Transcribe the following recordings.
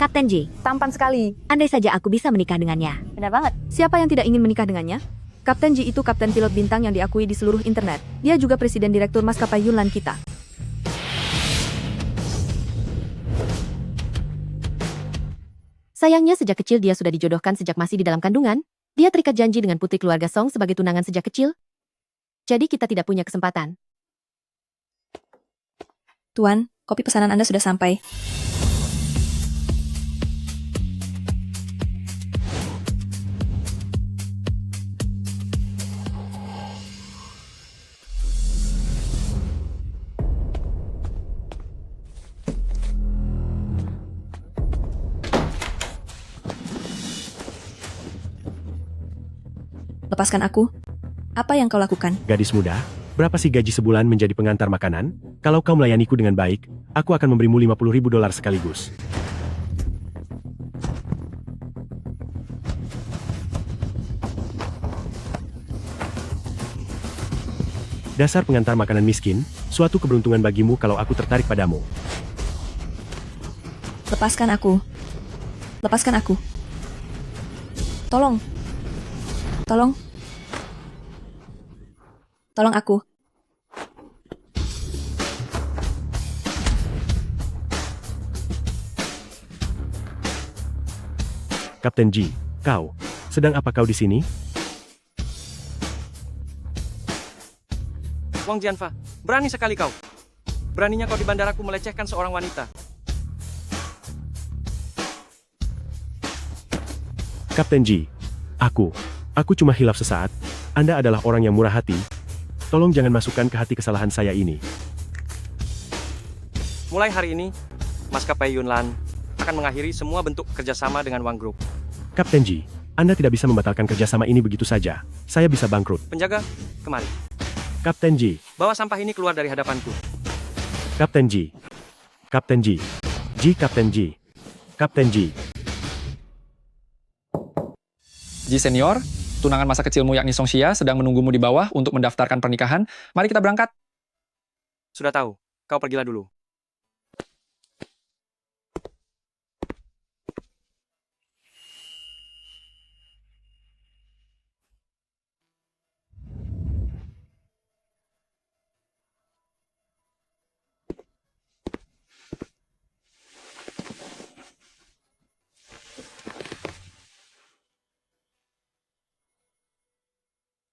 Kapten J, Tampan sekali. andai saja aku bisa menikah dengannya. Benar banget. Siapa yang tidak ingin menikah dengannya? Kapten Ji itu kapten pilot bintang yang diakui di seluruh internet. Dia juga presiden direktur maskapai Yunlan kita. Sayangnya sejak kecil dia sudah dijodohkan sejak masih di dalam kandungan. Dia terikat janji dengan putri keluarga Song sebagai tunangan sejak kecil. Jadi kita tidak punya kesempatan. Tuan, kopi pesanan Anda sudah sampai. Lepaskan aku. Apa yang kau lakukan? Gadis muda, berapa sih gaji sebulan menjadi pengantar makanan? Kalau kau melayaniku dengan baik, aku akan memberimu $50.000 sekaligus. Dasar pengantar makanan miskin, suatu keberuntungan bagimu kalau aku tertarik padamu. Lepaskan aku. Lepaskan aku. Tolong. Tolong. Tolong aku. Kapten Ji, kau, sedang apa kau di sini? Wang Jianfa, berani sekali kau. Beraninya kau di bandaraku melecehkan seorang wanita. Kapten Ji, aku cuma hilaf sesaat. Anda adalah orang yang murah hati. Tolong jangan masukkan ke hati kesalahan saya ini. Mulai hari ini, maskapai Yunlan akan mengakhiri semua bentuk kerjasama dengan Wang Group. Kapten Ji, Anda tidak bisa membatalkan kerjasama ini begitu saja. Saya bisa bangkrut. Penjaga, kemari. Kapten Ji, Bawa sampah ini keluar dari hadapanku. Kapten Ji, Kapten Ji, Kapten Ji, Kapten Ji. Ji senior, tunangan masa kecilmu yakni Song Xia sedang menunggumu di bawah untuk mendaftarkan pernikahan. Mari kita berangkat. Sudah tahu, kau pergilah dulu.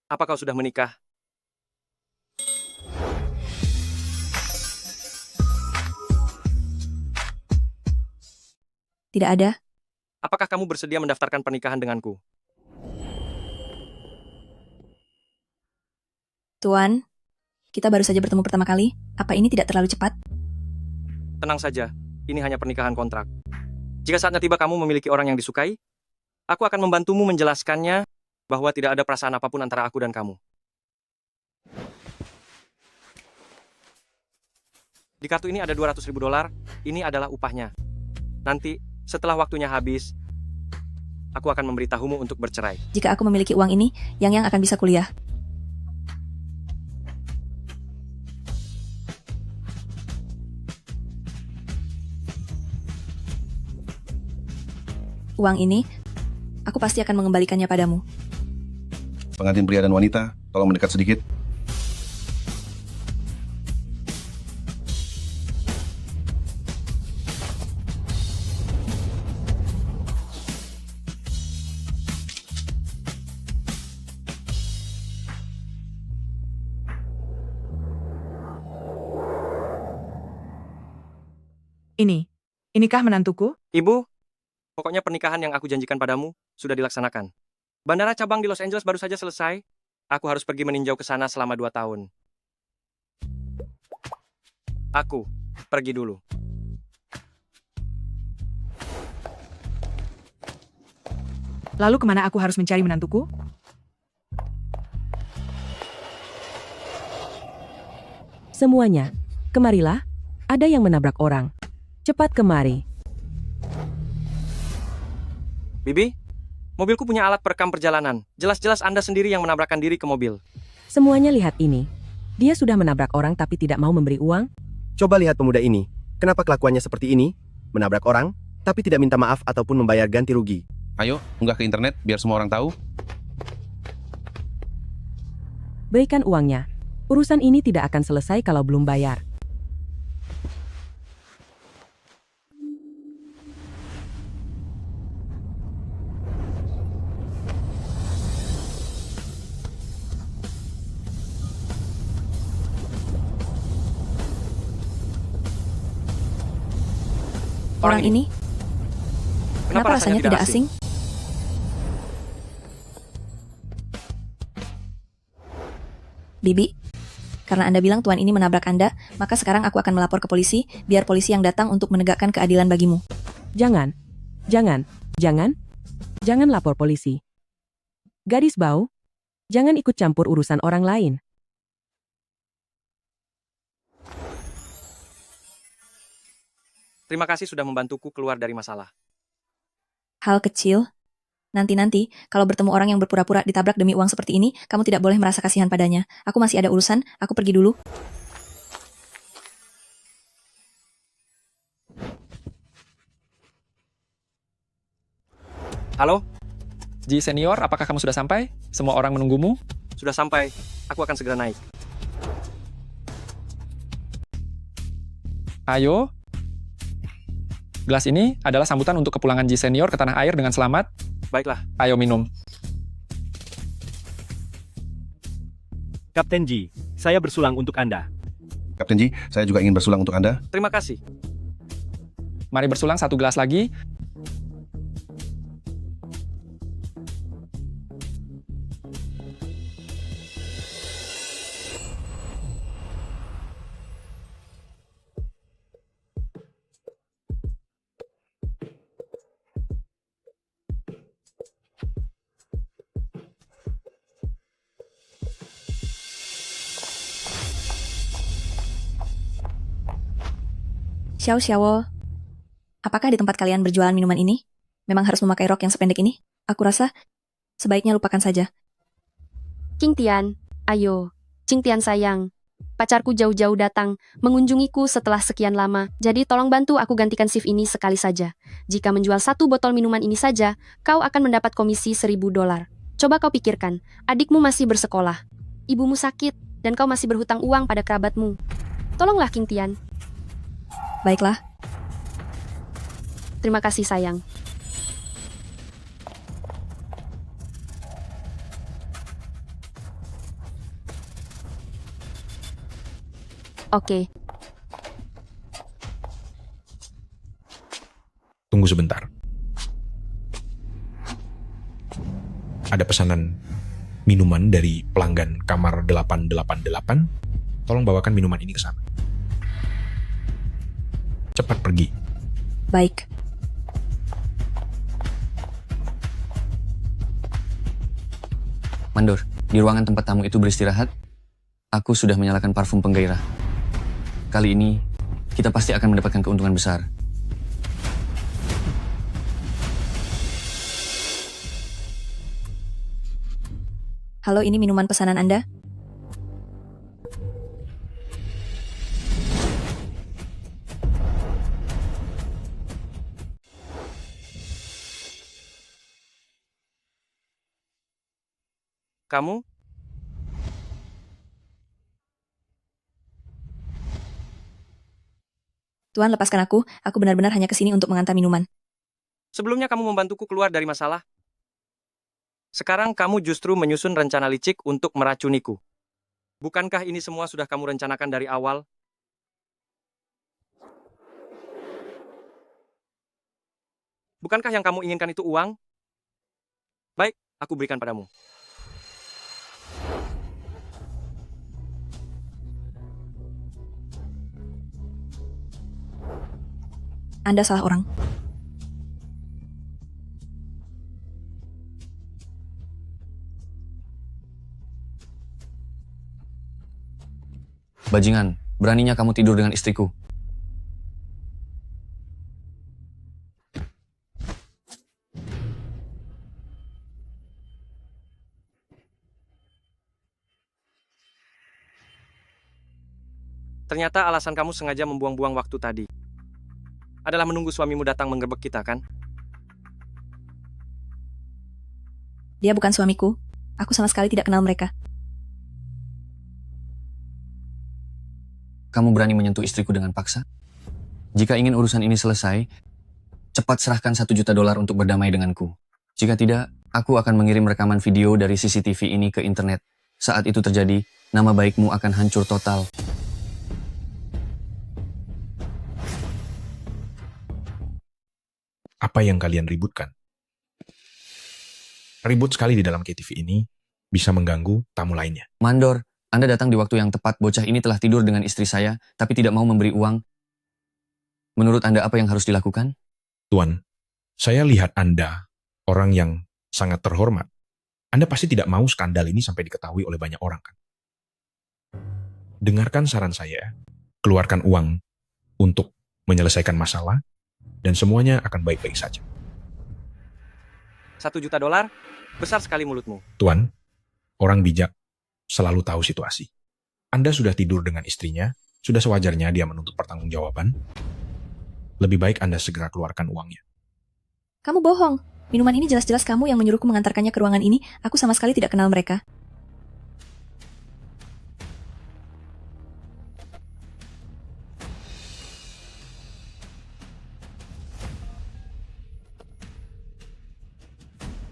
Apa kau sudah menikah? Tidak ada. Apakah kamu bersedia mendaftarkan pernikahan denganku? Tuan, kita baru saja bertemu pertama kali. Apa ini tidak terlalu cepat? Tenang saja, ini hanya pernikahan kontrak. Jika saatnya tiba kamu memiliki orang yang disukai, aku akan membantumu menjelaskannya bahwa tidak ada perasaan apapun antara aku dan kamu. Di kartu ini ada $200.000, ini adalah upahnya. Nanti, setelah waktunya habis, aku akan memberitahumu untuk bercerai. Jika aku memiliki uang ini, Yang akan bisa kuliah. Uang ini, aku pasti akan mengembalikannya padamu. Pengantin pria dan wanita, tolong mendekat sedikit. Inikah menantuku? Ibu, pokoknya pernikahan yang aku janjikan padamu sudah dilaksanakan. Bandara cabang di Los Angeles baru saja selesai. Aku harus pergi meninjau ke sana selama 2 tahun. Aku pergi dulu. Lalu kemana aku harus mencari menantuku? Semuanya, kemarilah. Ada yang menabrak orang. Cepat kemari. Bibi, mobilku punya alat perekam perjalanan. Jelas-jelas Anda sendiri yang menabrakkan diri ke mobil. Semuanya lihat ini. Dia sudah menabrak orang tapi tidak mau memberi uang. Coba lihat pemuda ini. Kenapa kelakuannya seperti ini? Menabrak orang, tapi tidak minta maaf ataupun membayar ganti rugi. Ayo, unggah ke internet biar semua orang tahu. Berikan uangnya. Urusan ini tidak akan selesai kalau belum bayar. Orang ini? Kenapa rasanya tidak asing? Bibi, karena Anda bilang tuan ini menabrak Anda, maka sekarang aku akan melapor ke polisi, biar polisi yang datang untuk menegakkan keadilan bagimu. Jangan. Jangan lapor polisi. Gadis bau, jangan ikut campur urusan orang lain. Terima kasih sudah membantuku keluar dari masalah. Hal kecil. Nanti-nanti, kalau bertemu orang yang berpura-pura ditabrak demi uang seperti ini, kamu tidak boleh merasa kasihan padanya. Aku masih ada urusan, aku pergi dulu. Halo, Ji Senior, apakah kamu sudah sampai? Semua orang menunggumu? sudah sampai. Aku akan segera naik. Ayo. Gelas ini adalah sambutan untuk kepulangan Ji Senior ke tanah air dengan selamat. Baiklah. Ayo minum. Kapten Ji, saya bersulang untuk Anda. Kapten Ji, saya juga ingin bersulang untuk Anda. Terima kasih. Mari bersulang satu gelas lagi. Xiao Xiao, apakah di tempat kalian berjualan minuman ini? Memang harus memakai rok yang sependek ini? Aku rasa sebaiknya lupakan saja. King Tian, ayo. King Tian sayang. Pacarku jauh-jauh datang, mengunjungiku setelah sekian lama, jadi tolong bantu aku gantikan shift ini sekali saja. Jika menjual satu botol minuman ini saja, kau akan mendapat komisi $1.000. Coba kau pikirkan, adikmu masih bersekolah, ibumu sakit, dan kau masih berhutang uang pada kerabatmu. Tolonglah King Tian. Baiklah, Terima kasih sayang. Oke. Tunggu sebentar. Ada pesanan minuman dari pelanggan kamar 888. Tolong bawakan minuman ini ke sana. Cepat pergi. baik. Mandor, di ruangan tempat tamu itu beristirahat, aku sudah menyalakan parfum penggairah. Kali ini, kita pasti akan mendapatkan keuntungan besar. Halo, ini minuman pesanan Anda? Kamu? Tuan, lepaskan aku benar-benar hanya kesini untuk mengantar minuman. Sebelumnya kamu membantuku keluar dari masalah. Sekarang kamu justru menyusun rencana licik untuk meracuniku. Bukankah ini semua sudah kamu rencanakan dari awal? Bukankah yang kamu inginkan itu uang? Baik, aku berikan padamu. Anda salah orang. Bajingan, beraninya kamu tidur dengan istriku. Ternyata alasan kamu sengaja membuang-buang waktu tadi. adalah menunggu suamimu datang menggerbek kita, kan? Dia bukan suamiku. Aku sama sekali tidak kenal mereka. Kamu berani menyentuh istriku dengan paksa? Jika ingin urusan ini selesai, cepat serahkan $1 juta untuk berdamai denganku. Jika tidak, aku akan mengirim rekaman video dari CCTV ini ke internet. Saat itu terjadi, nama baikmu akan hancur total. Apa yang kalian ributkan? Ribut sekali di dalam KTV ini bisa mengganggu tamu lainnya. Mandor, Anda datang di waktu yang tepat. Bocah ini telah tidur dengan istri saya, tapi tidak mau memberi uang. Menurut Anda apa yang harus dilakukan? Tuan, saya lihat Anda orang yang sangat terhormat. Anda pasti tidak mau skandal ini sampai diketahui oleh banyak orang, kan? Dengarkan saran saya, keluarkan uang untuk menyelesaikan masalah, dan semuanya akan baik-baik saja. $1 juta? Besar sekali mulutmu. Tuan, orang bijak selalu tahu situasi. Anda sudah tidur dengan istrinya, sudah sewajarnya dia menuntut pertanggungjawaban. Lebih baik Anda segera keluarkan uangnya. Kamu bohong. Minuman ini jelas-jelas kamu yang menyuruhku mengantarkannya ke ruangan ini. Aku sama sekali tidak kenal mereka.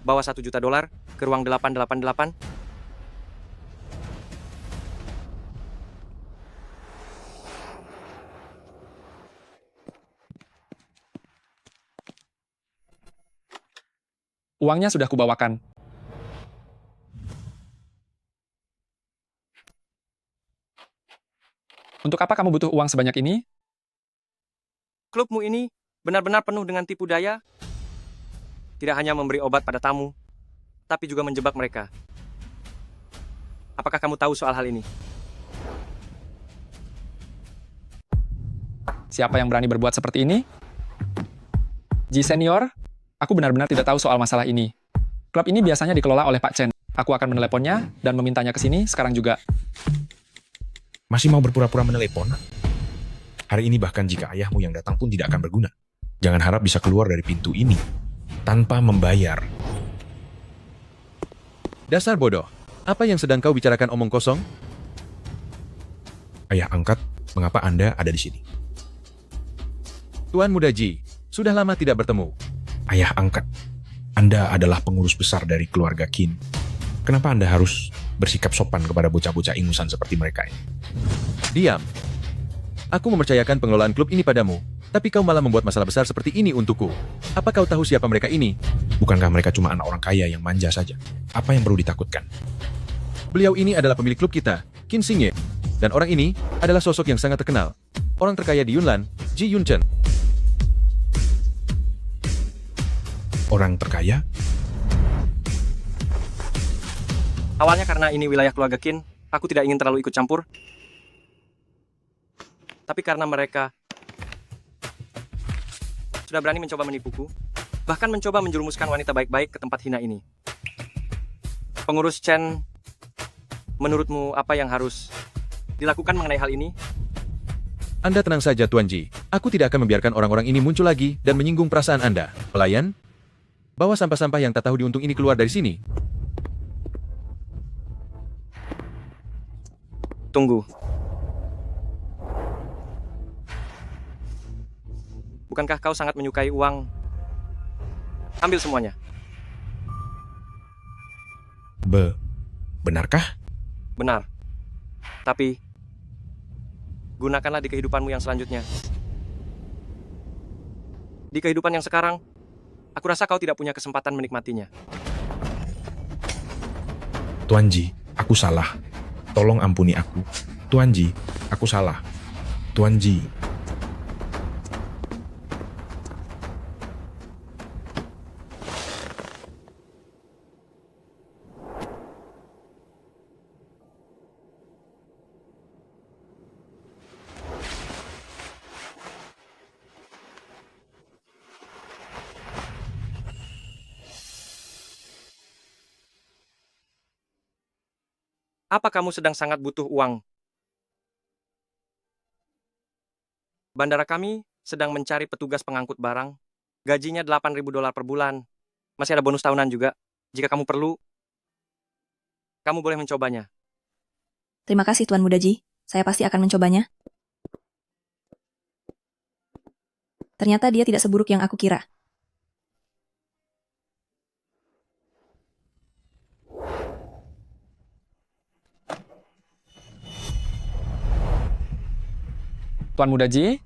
Bawa $1 juta ke ruang 888. Uangnya sudah kubawakan. Untuk apa kamu butuh uang sebanyak ini? Klubmu ini benar-benar penuh dengan tipu daya. Tidak hanya memberi obat pada tamu, tapi juga menjebak mereka. Apakah kamu tahu soal hal ini? Siapa yang berani berbuat seperti ini? Ji Senior, aku benar-benar tidak tahu soal masalah ini. Klub ini biasanya dikelola oleh Pak Chen. Aku akan meneleponnya dan memintanya ke sini sekarang juga. Masih mau berpura-pura menelepon? Hari ini bahkan jika ayahmu yang datang pun tidak akan berguna. Jangan harap bisa keluar dari pintu ini tanpa membayar. Dasar bodoh. Apa yang sedang kau bicarakan omong kosong? Ayah angkat, mengapa Anda ada di sini? Tuan Muda Ji, sudah lama tidak bertemu. Ayah angkat, Anda adalah pengurus besar dari keluarga Qin. Kenapa Anda harus bersikap sopan kepada bocah-bocah ingusan seperti mereka ini? Diam. Aku mempercayakan pengelolaan klub ini padamu, tapi kau malah membuat masalah besar seperti ini untukku. Apa kau tahu siapa mereka ini? Bukankah mereka cuma anak orang kaya yang manja saja? Apa yang perlu ditakutkan? Beliau ini adalah pemilik klub kita, Qin Xingye. Dan orang ini adalah sosok yang sangat terkenal. Orang terkaya di Yunnan, Ji Yunchen. Orang terkaya? Awalnya karena ini wilayah keluarga Qin, aku tidak ingin terlalu ikut campur. Tapi karena mereka sudah berani mencoba menipuku, bahkan mencoba menjerumuskan wanita baik-baik ke tempat hina ini. Pengurus Chen, menurutmu apa yang harus dilakukan mengenai hal ini? Anda tenang saja, Tuan Ji. Aku tidak akan membiarkan orang-orang ini muncul lagi dan menyinggung perasaan Anda. Pelayan, bawa sampah-sampah yang tak tahu diuntung ini keluar dari sini. Tunggu. Bukankah kau sangat menyukai uang? Ambil semuanya. Benarkah? Benar. Tapi, gunakanlah di kehidupanmu yang selanjutnya. Di kehidupan yang sekarang, aku rasa kau tidak punya kesempatan menikmatinya. Tuan Ji, aku salah. Tolong ampuni aku. Tuan Ji, aku salah. Tuan Ji. Apa kamu sedang sangat butuh uang? Bandara kami sedang mencari petugas pengangkut barang. Gajinya $8.000 per bulan. Masih ada bonus tahunan juga. Jika kamu perlu, kamu boleh mencobanya. Terima kasih Tuan Muda Ji, saya pasti akan mencobanya. Ternyata dia tidak seburuk yang aku kira. Tuan Muda Ji,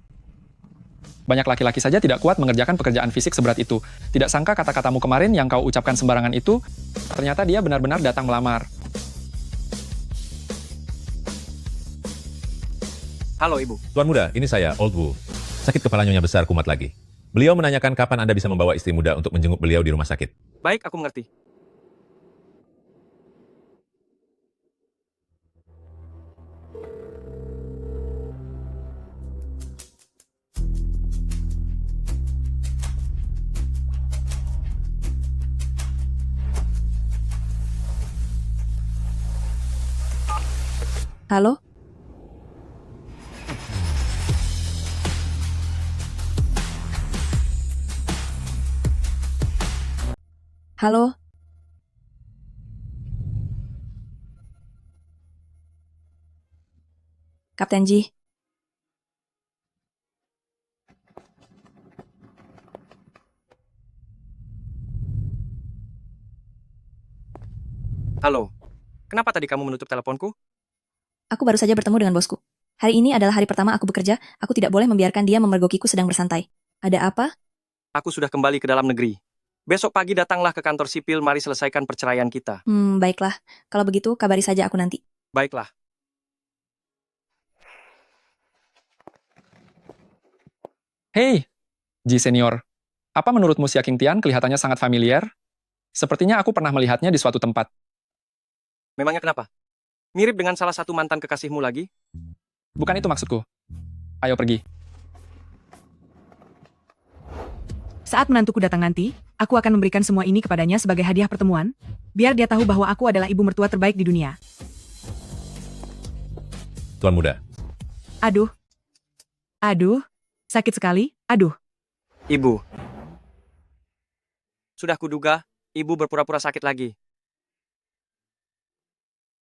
banyak laki-laki saja tidak kuat mengerjakan pekerjaan fisik seberat itu. Tidak sangka kata-katamu kemarin yang kau ucapkan sembarangan itu, ternyata dia benar-benar datang melamar. Halo, Ibu. Tuan Muda, ini saya, Old Wu. Sakit kepala Nyonya besar kumat lagi. Beliau menanyakan kapan Anda bisa membawa istri muda untuk menjenguk beliau di rumah sakit. Baik, aku mengerti. Halo? Halo? Kapten Ji. Halo. Kenapa tadi kamu menutup teleponku? Aku baru saja bertemu dengan bosku. Hari ini adalah hari pertama aku bekerja, aku tidak boleh membiarkan dia memergokiku sedang bersantai. Ada apa? Aku sudah kembali ke dalam negeri. Besok pagi datanglah ke kantor sipil, mari selesaikan perceraian kita. Baiklah. Kalau begitu, kabari saja aku nanti. Baiklah. Hei, Ji Senior. Apa menurutmu Xia Qingtian kelihatannya sangat familiar? Sepertinya aku pernah melihatnya di suatu tempat. Memangnya kenapa? Mirip dengan salah satu mantan kekasihmu lagi? Bukan itu maksudku. Ayo pergi. Saat menantuku datang nanti, aku akan memberikan semua ini kepadanya sebagai hadiah pertemuan, biar dia tahu bahwa aku adalah ibu mertua terbaik di dunia. Tuan Muda. Aduh. Aduh. Sakit sekali. Aduh. Ibu. Sudah kuduga, ibu berpura-pura sakit lagi.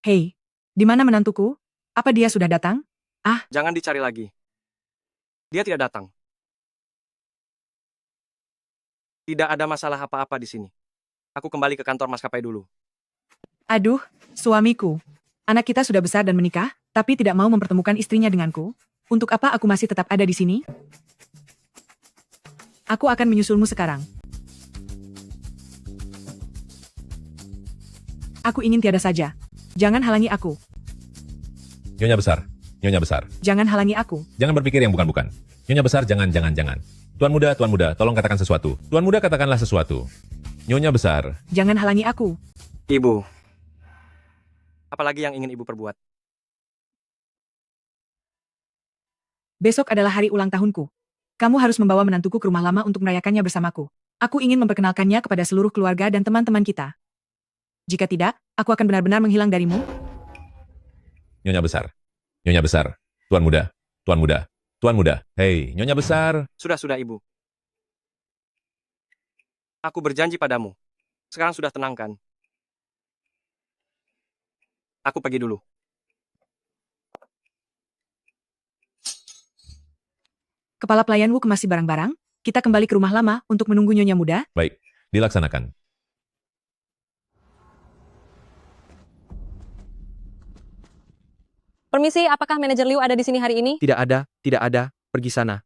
Hei, di mana menantuku? Apa dia sudah datang? Ah. Jangan dicari lagi. Dia tidak datang. Tidak ada masalah apa-apa di sini. Aku kembali ke kantor maskapai dulu. Aduh, suamiku. Anak kita sudah besar dan menikah, tapi tidak mau mempertemukan istrinya denganku. Untuk apa aku masih tetap ada di sini? Aku akan menyusulmu sekarang. Aku ingin tiada saja. Jangan halangi aku. Nyonya besar. Nyonya besar. Jangan halangi aku. Jangan berpikir yang bukan-bukan. Nyonya besar, jangan. Tuan Muda, tolong katakan sesuatu. Tuan Muda, katakanlah sesuatu. Nyonya besar. Jangan halangi aku. Ibu. Apalagi yang ingin ibu perbuat? Besok adalah hari ulang tahunku. Kamu harus membawa menantuku ke rumah lama untuk merayakannya bersamaku. Aku ingin memperkenalkannya kepada seluruh keluarga dan teman-teman kita. Jika tidak, aku akan benar-benar menghilang darimu. Nyonya besar. Nyonya besar. Tuan Muda. Tuan Muda. Tuan Muda. Hei, Nyonya besar. Sudah, Ibu. Aku berjanji padamu. Sekarang sudah tenang kan? Aku pergi dulu. Kepala pelayanmu kemasi barang-barang, kita kembali ke rumah lama untuk menunggu Nyonya Muda. Baik, dilaksanakan. Permisi, apakah manajer Liu ada di sini hari ini? Tidak ada. Pergi sana.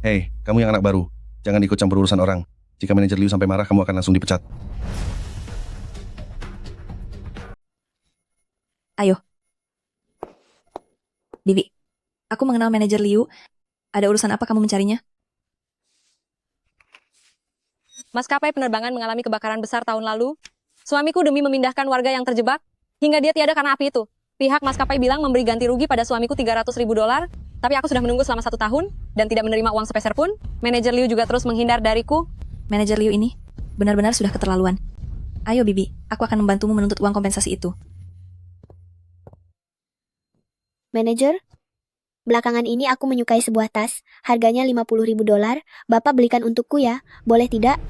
Hei, kamu yang anak baru. Jangan ikut campur urusan orang. Jika manajer Liu sampai marah, kamu akan langsung dipecat. Ayo. Bibi, aku mengenal manajer Liu. Ada urusan apa kamu mencarinya? Maskapai penerbangan mengalami kebakaran besar tahun lalu. Suamiku demi memindahkan warga yang terjebak, hingga dia tiada karena api itu. Pihak maskapai bilang memberi ganti rugi pada suamiku $300.000, tapi aku sudah menunggu selama 1 tahun dan tidak menerima uang sepeser pun. Manajer Liu juga terus menghindar dariku. Manajer Liu ini benar-benar sudah keterlaluan. Ayo Bibi, aku akan membantumu menuntut uang kompensasi itu. Manajer, belakangan ini aku menyukai sebuah tas, harganya $50.000, Bapak belikan untukku ya, boleh tidak?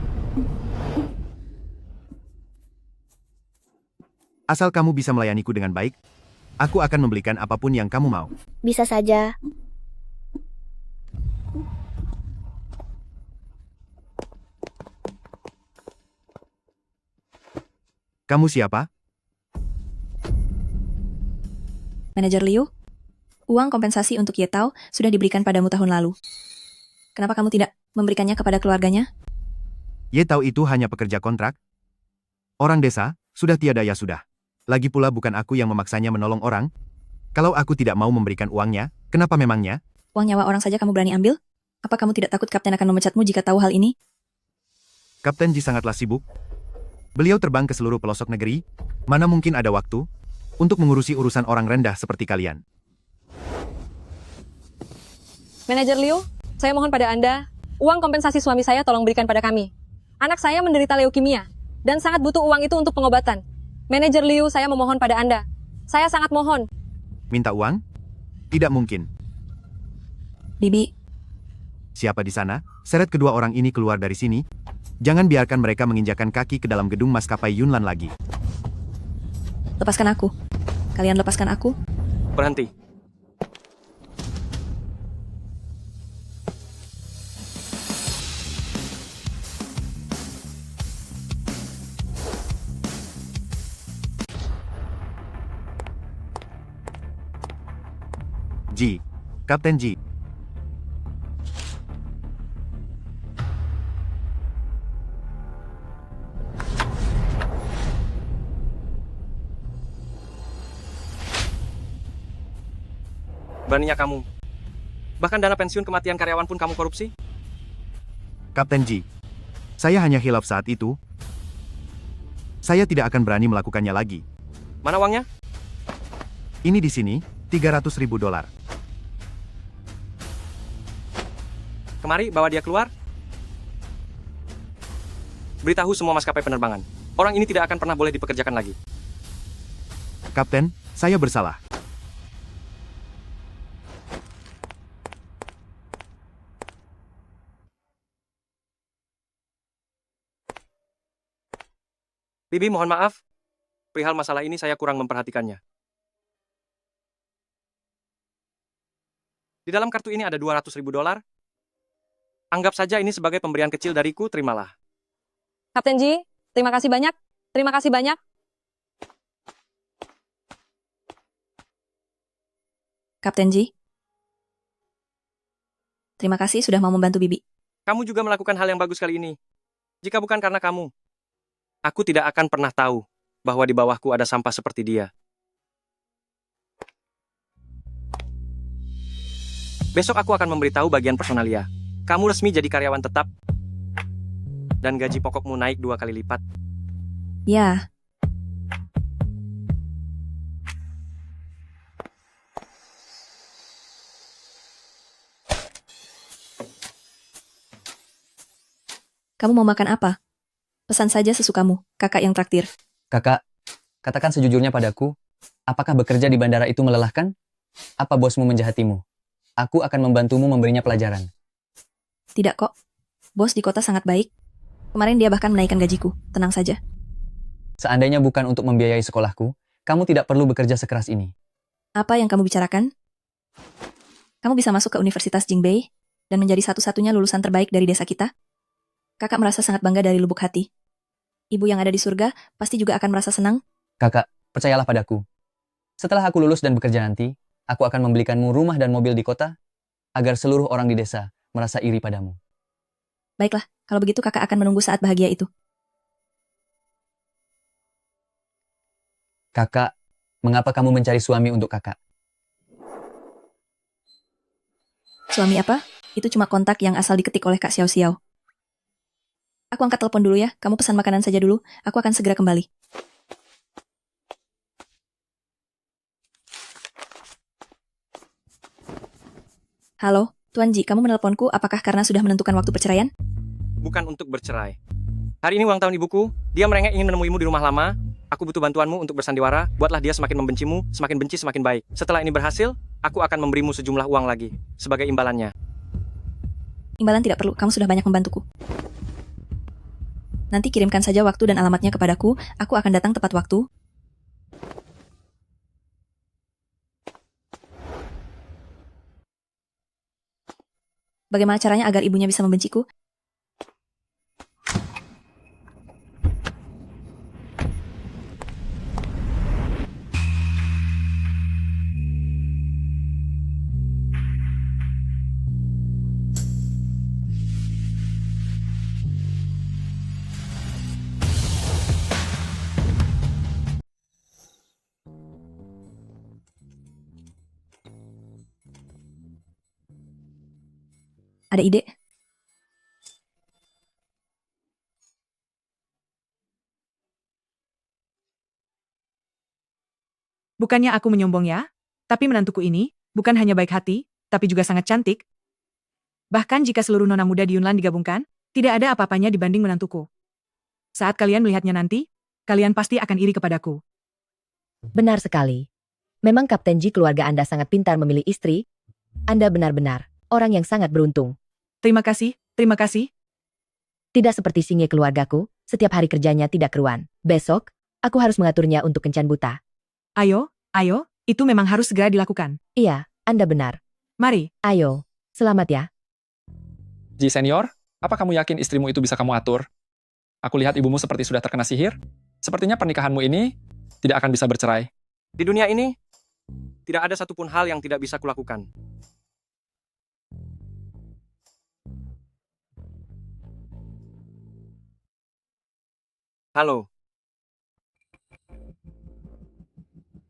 Asal kamu bisa melayaniku dengan baik, aku akan membelikan apapun yang kamu mau. Bisa saja. Kamu siapa? Manajer Liu, uang kompensasi untuk Ye Tao sudah diberikan padamu tahun lalu. Kenapa kamu tidak memberikannya kepada keluarganya? Ye Tao itu hanya pekerja kontrak. Orang desa, sudah tiada ya sudah. Lagi pula bukan aku yang memaksanya menolong orang. Kalau aku tidak mau memberikan uangnya, kenapa memangnya? Uang nyawa orang saja kamu berani ambil? Apa kamu tidak takut kapten akan memecatmu jika tahu hal ini? Kapten Ji sangatlah sibuk. Beliau terbang ke seluruh pelosok negeri. Mana mungkin ada waktu untuk mengurusi urusan orang rendah seperti kalian. Manajer Liu, saya mohon pada Anda, uang kompensasi suami saya tolong berikan pada kami. Anak saya menderita leukemia, dan sangat butuh uang itu untuk pengobatan. Manajer Liu, saya memohon pada Anda. Saya sangat mohon. Minta uang? Tidak mungkin. Bibi. Siapa di sana? Seret kedua orang ini keluar dari sini. Jangan biarkan mereka menginjakan kaki ke dalam gedung maskapai Yunlan lagi. Lepaskan aku. Kalian lepaskan aku. Berhenti. Ji. Kapten Ji. Beraninya kamu. Bahkan dana pensiun kematian karyawan pun kamu korupsi? Kapten Ji. Saya hanya hilaf saat itu. Saya tidak akan berani melakukannya lagi. Mana uangnya? Ini di sini, $300.000. Kemari, bawa dia keluar. Beritahu semua maskapai penerbangan. Orang ini tidak akan pernah boleh dipekerjakan lagi. Kapten, saya bersalah. Bibi, mohon maaf. Perihal masalah ini saya kurang memperhatikannya. Di dalam kartu ini ada $200.000. Anggap saja ini sebagai pemberian kecil dariku, terimalah. Kapten Ji, terima kasih banyak. Terima kasih banyak. Kapten Ji. Terima kasih sudah mau membantu Bibi. Kamu juga melakukan hal yang bagus kali ini. Jika bukan karena kamu, aku tidak akan pernah tahu bahwa di bawahku ada sampah seperti dia. Besok aku akan memberitahu bagian personalia. Kamu resmi jadi karyawan tetap. Dan gaji pokokmu naik 2 kali lipat. Ya. Kamu mau makan apa? Pesan saja sesukamu, kakak yang traktir. Kakak, katakan sejujurnya padaku, apakah bekerja di bandara itu melelahkan? Apa bosmu menjahatimu? Aku akan membantumu memberinya pelajaran. Tidak kok. Bos di kota sangat baik. Kemarin dia bahkan menaikkan gajiku. Tenang saja. Seandainya bukan untuk membiayai sekolahku, kamu tidak perlu bekerja sekeras ini. Apa yang kamu bicarakan? Kamu bisa masuk ke Universitas Jingbei dan menjadi satu-satunya lulusan terbaik dari desa kita? Kakak merasa sangat bangga dari lubuk hati. Ibu yang ada di surga pasti juga akan merasa senang. Kakak, percayalah padaku. Setelah aku lulus dan bekerja nanti, aku akan membelikanmu rumah dan mobil di kota, agar seluruh orang di desa merasa iri padamu. Baiklah, kalau begitu kakak akan menunggu saat bahagia itu. Kakak, mengapa kamu mencari suami untuk kakak? Suami apa? Itu cuma kontak yang asal diketik oleh Kak Xiao Xiao. Aku angkat telepon dulu ya, kamu pesan makanan saja dulu, aku akan segera kembali. Halo, Tuan Ji, kamu menelponku apakah karena sudah menentukan waktu perceraian? Bukan untuk bercerai. Hari ini ulang tahun ibuku, dia merengek ingin menemuimu di rumah lama, Aku butuh bantuanmu untuk bersandiwara, buatlah dia semakin membencimu, semakin benci semakin baik. Setelah ini berhasil, aku akan memberimu sejumlah uang lagi, sebagai imbalannya. Imbalan tidak perlu, kamu sudah banyak membantuku. Nanti kirimkan saja waktu dan alamatnya kepadaku, aku akan datang tepat waktu. Bagaimana caranya agar ibunya bisa membenciku? Ada ide? Bukannya aku menyombong ya, tapi menantuku ini, bukan hanya baik hati, tapi juga sangat cantik. Bahkan jika seluruh nona muda di Yunlan digabungkan, tidak ada apa-apanya dibanding menantuku. Saat kalian melihatnya nanti, kalian pasti akan iri kepadaku. Benar sekali. Memang Kapten Ji keluarga Anda sangat pintar memilih istri. Anda benar-benar orang yang sangat beruntung. Terima kasih, terima kasih. Tidak seperti Singe keluargaku, setiap hari kerjanya tidak keruan. Besok, aku harus mengaturnya untuk kencan buta. Ayo, ayo, itu memang harus segera dilakukan. Iya, Anda benar. Mari. Ayo, selamat ya. Ji senior, apa kamu yakin istrimu itu bisa kamu atur? Aku lihat ibumu seperti sudah terkena sihir. Sepertinya pernikahanmu ini tidak akan bisa bercerai. Di dunia ini, tidak ada satupun hal yang tidak bisa kulakukan. Halo.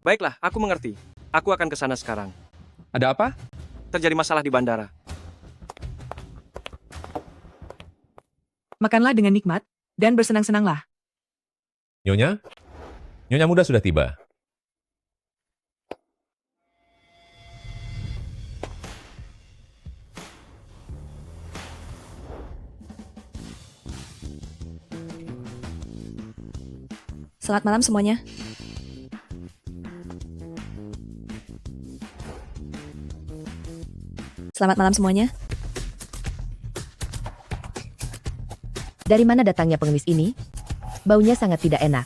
Baiklah, aku mengerti. Aku akan ke sana sekarang. Ada apa? Terjadi masalah di bandara. Makanlah dengan nikmat, dan bersenang-senanglah. Nyonya? Nyonya muda sudah tiba. Selamat malam semuanya. Selamat malam semuanya. Dari mana datangnya pengemis ini? Baunya sangat tidak enak.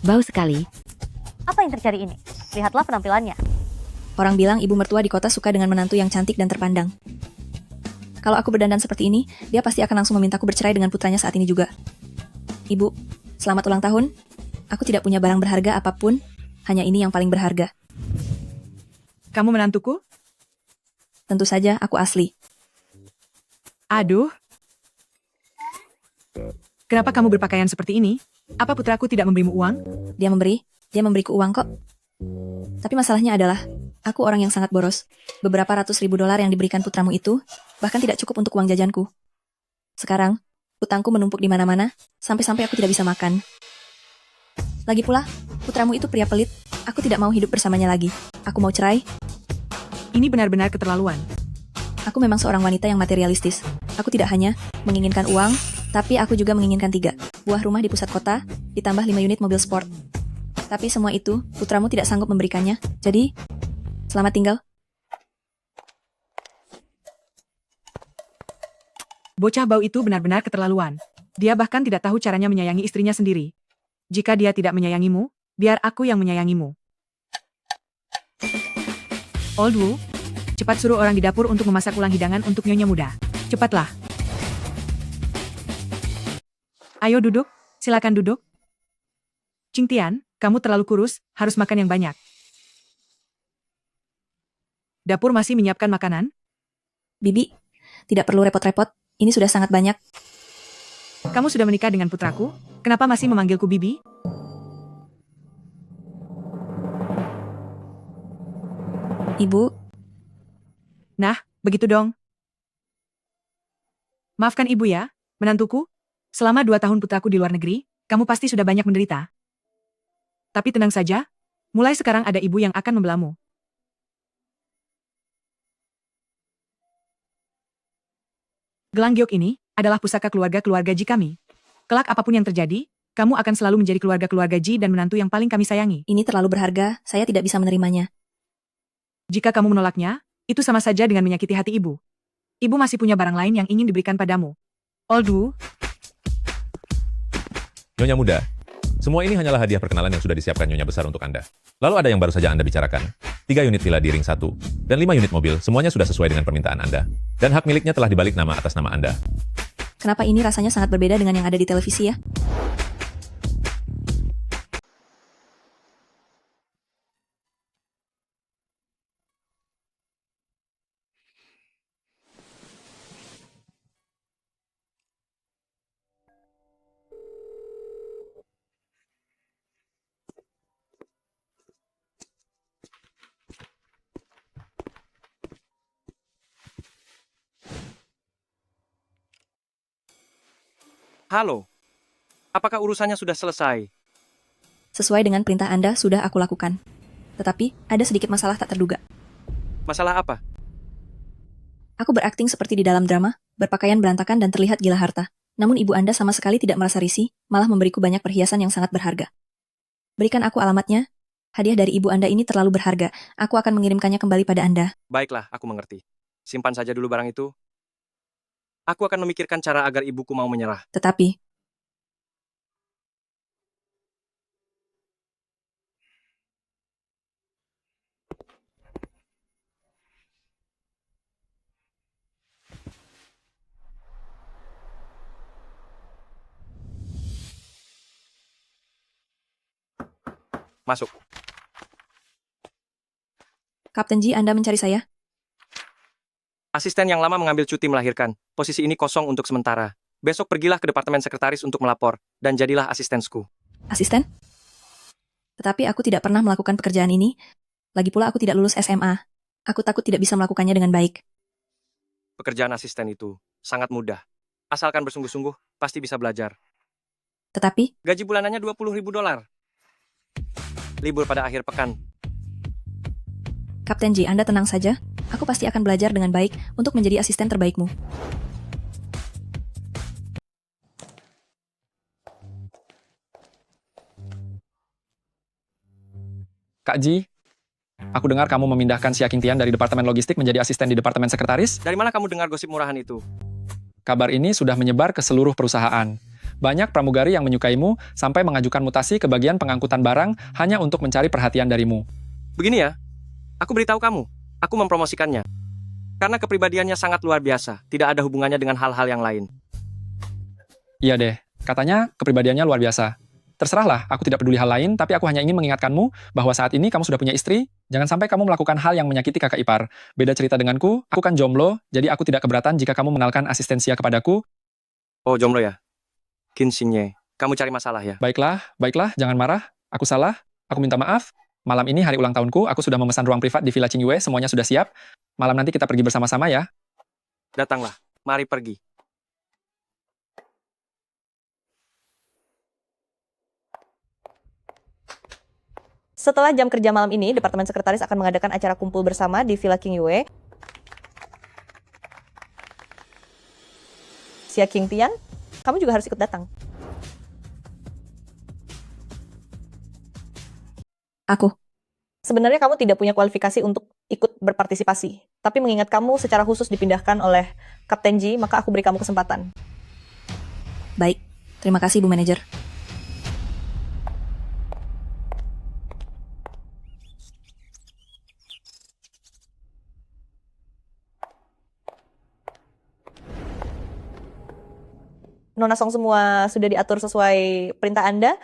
Bau sekali. Apa yang terjadi ini? Lihatlah penampilannya. Orang bilang ibu mertua di kota suka dengan menantu yang cantik dan terpandang. Kalau aku berdandan seperti ini, dia pasti akan langsung memintaku bercerai dengan putranya saat ini juga. Ibu, selamat ulang tahun. Aku tidak punya barang berharga apapun, hanya ini yang paling berharga. Kamu menantuku? Tentu saja, aku asli. Aduh. Kenapa kamu berpakaian seperti ini? Apa putraku tidak memberimu uang? Dia memberiku uang kok. Tapi masalahnya adalah, aku orang yang sangat boros. Beberapa ratus ribu dolar yang diberikan putramu itu, bahkan tidak cukup untuk uang jajanku. Sekarang, hutangku menumpuk di mana-mana, sampai-sampai aku tidak bisa makan. Lagi pula, putramu itu pria pelit, aku tidak mau hidup bersamanya lagi. Aku mau cerai. Ini benar-benar keterlaluan. Aku memang seorang wanita yang materialistis. Aku tidak hanya menginginkan uang, tapi aku juga menginginkan 3 buah rumah di pusat kota, ditambah 5 unit mobil sport. Tapi semua itu, putramu tidak sanggup memberikannya. Jadi, selamat tinggal. Bocah bau itu benar-benar keterlaluan. Dia bahkan tidak tahu caranya menyayangi istrinya sendiri. Jika dia tidak menyayangimu, biar aku yang menyayangimu. Old Wu, cepat suruh orang di dapur untuk memasak ulang hidangan untuk nyonya muda. Cepatlah. Ayo duduk, silakan duduk. Qingtian, kamu terlalu kurus, harus makan yang banyak. Dapur masih menyiapkan makanan? Bibi, tidak perlu repot-repot, ini sudah sangat banyak. Kamu sudah menikah dengan putraku? Kenapa masih memanggilku Bibi? Ibu. Nah, begitu dong. Maafkan ibu ya, menantuku. Selama 2 tahun putraku di luar negeri, kamu pasti sudah banyak menderita. Tapi tenang saja, mulai sekarang ada ibu yang akan membelamu. Gelang giok ini adalah pusaka keluarga-keluarga Ji kami. Kelak apapun yang terjadi, kamu akan selalu menjadi keluarga-keluarga Ji dan menantu yang paling kami sayangi. Ini terlalu berharga, saya tidak bisa menerimanya. Jika kamu menolaknya, itu sama saja dengan menyakiti hati ibu. Ibu masih punya barang lain yang ingin diberikan padamu. Oldu, Nyonya muda, semua ini hanyalah hadiah perkenalan yang sudah disiapkan Nyonya besar untuk Anda. Lalu ada yang baru saja Anda bicarakan. 3 unit villa di Ring 1, dan 5 unit mobil, semuanya sudah sesuai dengan permintaan Anda. Dan hak miliknya telah dibalik nama atas nama Anda. Kenapa ini rasanya sangat berbeda dengan yang ada di televisi ya? Halo, apakah urusannya sudah selesai? Sesuai dengan perintah Anda, sudah aku lakukan. Tetapi, ada sedikit masalah tak terduga. Masalah apa? Aku berakting seperti di dalam drama, berpakaian berantakan dan terlihat gila harta. Namun ibu Anda sama sekali tidak merasa risih, malah memberiku banyak perhiasan yang sangat berharga. Berikan aku alamatnya. Hadiah dari ibu Anda ini terlalu berharga. Aku akan mengirimkannya kembali pada Anda. Baiklah, aku mengerti. Simpan saja dulu barang itu. Aku akan memikirkan cara agar ibuku mau menyerah. Tetapi, Masuk. Kapten Ji, Anda mencari saya? Asisten yang lama mengambil cuti melahirkan. Posisi ini kosong untuk sementara. Besok pergilah ke departemen sekretaris untuk melapor, dan jadilah asistensku. Asisten? Tetapi aku tidak pernah melakukan pekerjaan ini. Lagi pula aku tidak lulus SMA. Aku takut tidak bisa melakukannya dengan baik. Pekerjaan asisten itu sangat mudah. Asalkan bersungguh-sungguh, pasti bisa belajar. Tetapi, Gaji bulanannya $20.000. Libur pada akhir pekan. Kapten Ji, Anda tenang saja. Aku pasti akan belajar dengan baik untuk menjadi asisten terbaikmu. Kak Ji, aku dengar kamu memindahkan Xia Qingtian dari Departemen Logistik menjadi asisten di Departemen Sekretaris. Dari mana kamu dengar gosip murahan itu? Kabar ini sudah menyebar ke seluruh perusahaan. Banyak pramugari yang menyukaimu sampai mengajukan mutasi ke bagian pengangkutan barang hanya untuk mencari perhatian darimu. Begini ya, aku beritahu kamu, aku mempromosikannya. Karena kepribadiannya sangat luar biasa, tidak ada hubungannya dengan hal-hal yang lain. Iya deh, katanya kepribadiannya luar biasa. Terserahlah, aku tidak peduli hal lain, tapi aku hanya ingin mengingatkanmu bahwa saat ini kamu sudah punya istri, jangan sampai kamu melakukan hal yang menyakiti kakak ipar. Beda cerita denganku, aku kan jomblo, jadi aku tidak keberatan jika kamu mengenalkan asistensia kepadaku. Oh, jomblo ya? Kinsinye, kamu cari masalah ya? Baiklah, jangan marah. Aku salah, aku minta maaf. Malam ini hari ulang tahunku, aku sudah memesan ruang privat di Villa Qingyue, semuanya sudah siap. Malam nanti kita pergi bersama-sama ya. Datanglah, mari pergi. Setelah jam kerja malam ini, Departemen Sekretaris akan mengadakan acara kumpul bersama di Villa Qingyue. Xia Qingtian, kamu juga harus ikut datang. Aku. Sebenarnya kamu tidak punya kualifikasi untuk ikut berpartisipasi. Tapi mengingat kamu secara khusus dipindahkan oleh Kapten Ji, maka aku beri kamu kesempatan. Baik, terima kasih Bu Manajer. Nona Song semua sudah diatur sesuai perintah Anda.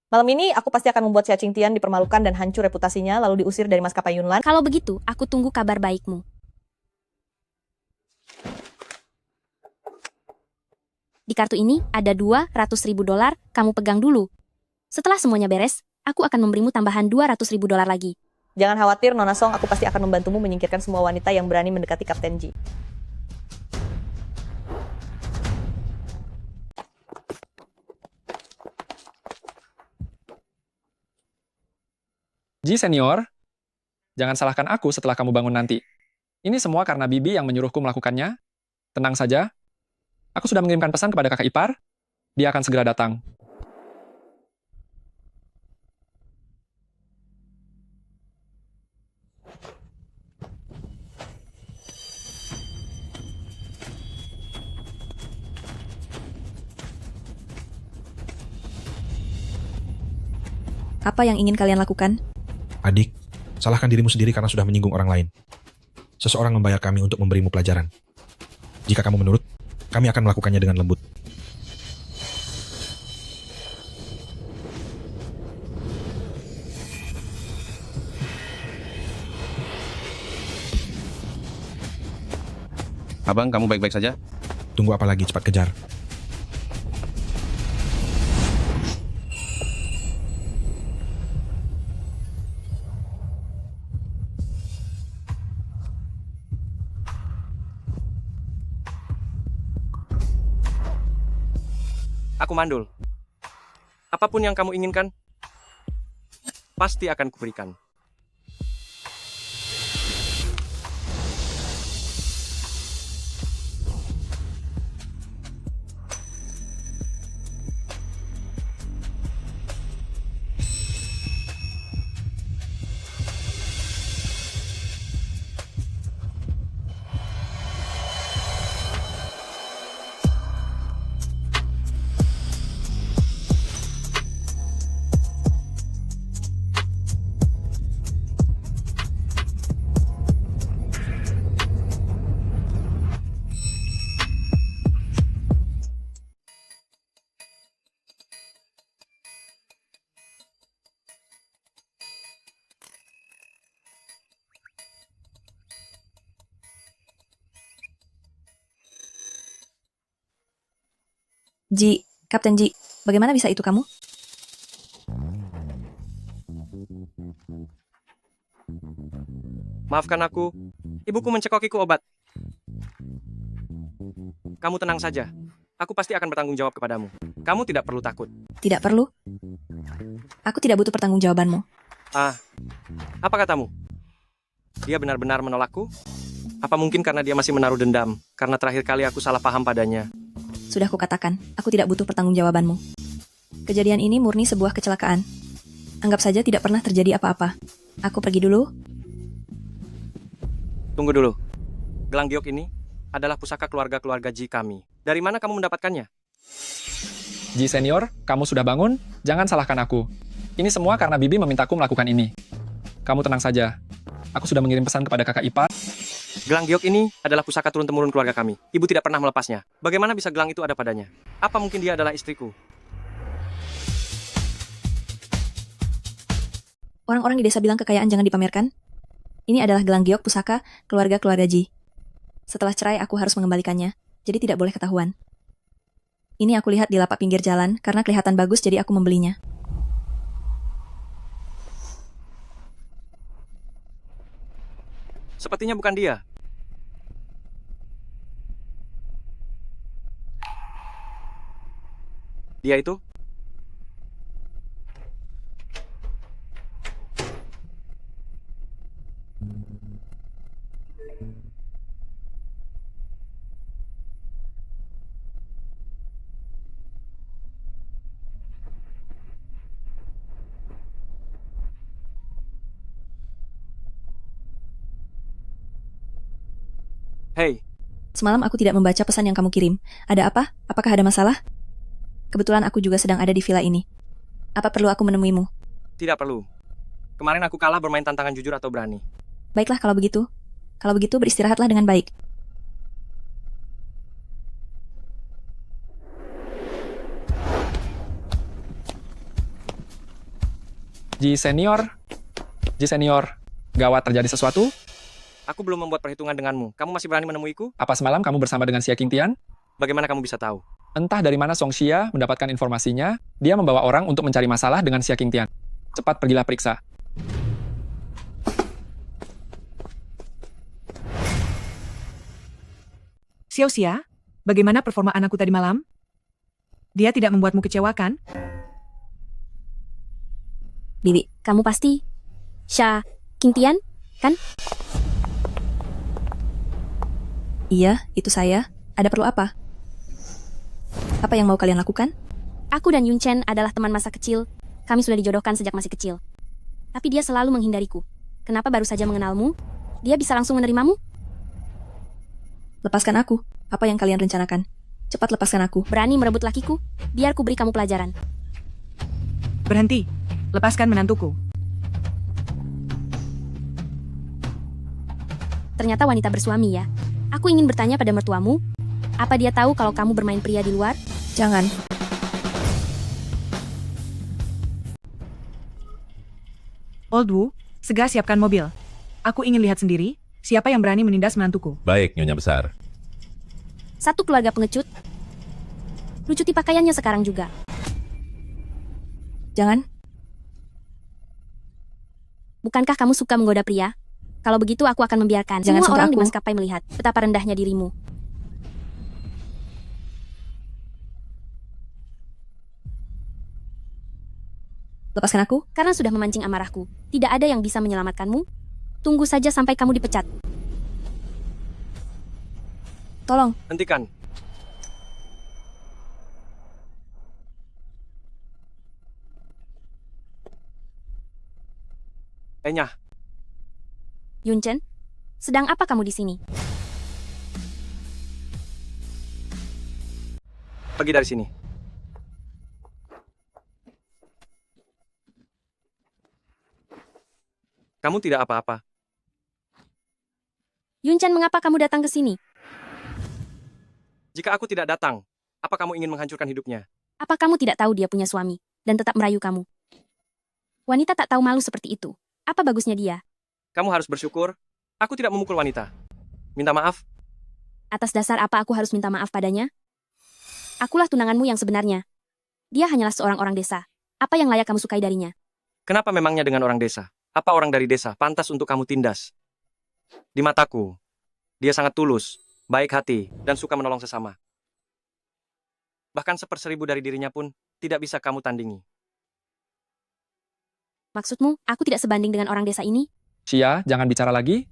Malam ini aku pasti akan membuat Xia Qingtian dipermalukan dan hancur reputasinya lalu diusir dari maskapai Yunlan. Kalau begitu, aku tunggu kabar baikmu. Di kartu ini ada $200.000, kamu pegang dulu. Setelah semuanya beres, aku akan memberimu tambahan $200.000 lagi. Jangan khawatir Nona Song, aku pasti akan membantumu menyingkirkan semua wanita yang berani mendekati Kapten Ji. Ji senior, jangan salahkan aku setelah kamu bangun nanti. Ini semua karena Bibi yang menyuruhku melakukannya. Tenang saja. Aku sudah mengirimkan pesan kepada kakak ipar. Dia akan segera datang. Apa yang ingin kalian lakukan? Adik, salahkan dirimu sendiri karena sudah menyinggung orang lain. Seseorang membayar kami untuk memberimu pelajaran. Jika kamu menurut, kami akan melakukannya dengan lembut. Abang, kamu baik-baik saja? Tunggu apa lagi, cepat kejar. Aku mandul. Apapun yang kamu inginkan, pasti akan kuberikan. Ji, Kapten Ji, bagaimana bisa itu kamu? Maafkan aku, ibuku mencekokiku obat. Kamu tenang saja, aku pasti akan bertanggung jawab kepadamu. Kamu tidak perlu takut. Tidak perlu. Aku tidak butuh pertanggungjawabanmu. Apa katamu? Dia benar-benar menolakku? Apa mungkin karena dia masih menaruh dendam, karena terakhir kali aku salah paham padanya? Sudah kukatakan, aku tidak butuh pertanggungjawabanmu. Kejadian ini murni sebuah kecelakaan. Anggap saja tidak pernah terjadi apa-apa. Aku pergi dulu. Tunggu dulu. Gelang giok ini adalah pusaka keluarga-keluarga Ji kami. Dari mana kamu mendapatkannya? Ji senior, kamu sudah bangun? Jangan salahkan aku. Ini semua karena Bibi memintaku melakukan ini. Kamu tenang saja. Aku sudah mengirim pesan kepada kakak ipar. Gelang giok ini adalah pusaka turun-temurun keluarga kami. Ibu tidak pernah melepasnya. Bagaimana bisa gelang itu ada padanya? Apa mungkin dia adalah istriku? Orang-orang di desa bilang kekayaan jangan dipamerkan. Ini adalah gelang giok pusaka keluarga-keluarga Ji. Setelah cerai aku harus mengembalikannya, jadi tidak boleh ketahuan. Ini aku lihat di lapak pinggir jalan, karena kelihatan bagus jadi aku membelinya. Sepertinya bukan dia. Dia itu? Hei. Semalam aku tidak membaca pesan yang kamu kirim. Ada apa? Apakah ada masalah? Kebetulan aku juga sedang ada di villa ini. Apa perlu aku menemuimu? Tidak perlu. Kemarin aku kalah bermain tantangan jujur atau berani. Baiklah kalau begitu. Kalau begitu beristirahatlah dengan baik. Ji senior, gawat terjadi sesuatu? Aku belum membuat perhitungan denganmu. Kamu masih berani menemuiku? Apa semalam kamu bersama dengan Xia Qingtian? Bagaimana kamu bisa tahu? Entah dari mana Song Xia mendapatkan informasinya, dia membawa orang untuk mencari masalah dengan Xia Qingtian. Cepat pergilah periksa. Xiao Xia, bagaimana performa anakku tadi malam? Dia tidak membuatmu kecewa kan? Bibi, kamu pasti Xia Qingtian, kan? Iya, itu saya. Ada perlu apa? Apa yang mau kalian lakukan? Aku dan Yun Chen adalah teman masa kecil. Kami sudah dijodohkan sejak masih kecil. Tapi dia selalu menghindariku. Kenapa baru saja mengenalmu? Dia bisa langsung menerimamu? Lepaskan aku. Apa yang kalian rencanakan? Cepat lepaskan aku. Berani merebut lakiku? Biar ku beri kamu pelajaran. Berhenti. Lepaskan menantuku. Ternyata wanita bersuami ya. Aku ingin bertanya pada mertuamu. Apa dia tahu kalau kamu bermain pria di luar? Jangan. Old Wu, segera siapkan mobil. Aku ingin lihat sendiri, siapa yang berani menindas menantuku. Baik, Nyonya Besar. Satu keluarga pengecut. Lucuti pakaiannya sekarang juga. Jangan. Bukankah kamu suka menggoda pria? Kalau begitu aku akan membiarkan Jangan semua sentuh orang di aku. maskapai melihat betapa rendahnya dirimu. Lepaskan aku. Karena sudah memancing amarahku, tidak ada yang bisa menyelamatkanmu. Tunggu saja sampai kamu dipecat. Tolong. Hentikan. Nyah. Yun Chen, sedang apa kamu di sini? Pergi dari sini. Kamu tidak apa-apa. Yun Chen, mengapa kamu datang ke sini? Jika aku tidak datang, apa kamu ingin menghancurkan hidupnya? Apa kamu tidak tahu dia punya suami dan tetap merayu kamu? Wanita tak tahu malu seperti itu. Apa bagusnya dia? Kamu harus bersyukur. Aku tidak memukul wanita. Minta maaf. Atas dasar apa aku harus minta maaf padanya? Akulah tunanganmu yang sebenarnya. Dia hanyalah seorang orang desa. Apa yang layak kamu sukai darinya? Kenapa memangnya dengan orang desa? Apa orang dari desa pantas untuk kamu tindas? Di mataku, dia sangat tulus, baik hati, dan suka menolong sesama. Bahkan 1/1000 dari dirinya pun tidak bisa kamu tandingi. Maksudmu, aku tidak sebanding dengan orang desa ini? Xia, jangan bicara lagi.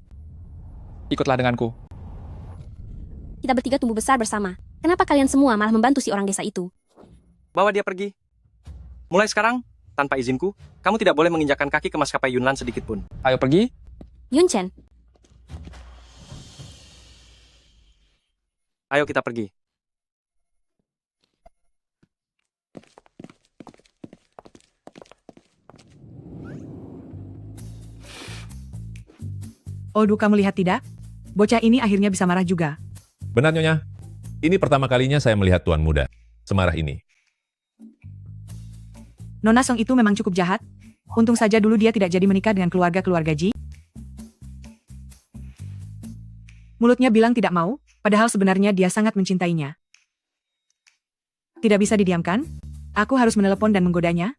Ikutlah denganku. Kita bertiga tumbuh besar bersama. Kenapa kalian semua malah membantu si orang desa itu? Bawa dia pergi. Mulai sekarang, tanpa izinku, kamu tidak boleh menginjakkan kaki ke maskapai Yunlan sedikit pun. Ayo pergi. Yun Chen, Ayo kita pergi. Oldu, kamu lihat tidak? Bocah ini akhirnya bisa marah juga. Benar, Nyonya. Ini pertama kalinya saya melihat tuan muda semarah ini. Nona Song itu memang cukup jahat. Untung saja dulu dia tidak jadi menikah dengan keluarga-keluarga Ji. Mulutnya bilang tidak mau, padahal sebenarnya dia sangat mencintainya. Tidak bisa didiamkan? Aku harus menelepon dan menggodanya.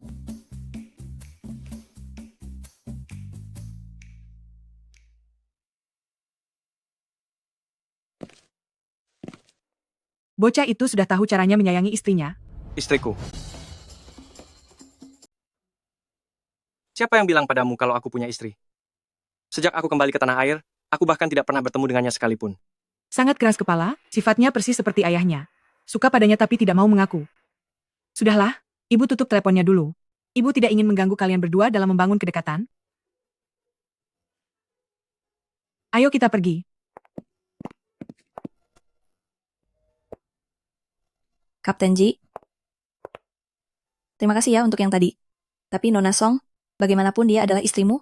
Bocah itu sudah tahu caranya menyayangi istrinya. Istriku. Siapa yang bilang padamu kalau aku punya istri? Sejak aku kembali ke tanah air, aku bahkan tidak pernah bertemu dengannya sekalipun. Sangat keras kepala, sifatnya persis seperti ayahnya. Suka padanya tapi tidak mau mengaku. Sudahlah, ibu tutup teleponnya dulu. Ibu tidak ingin mengganggu kalian berdua dalam membangun kedekatan. Ayo kita pergi. Kapten Ji. Terima kasih ya untuk yang tadi. Tapi Nona Song, bagaimanapun dia adalah istrimu.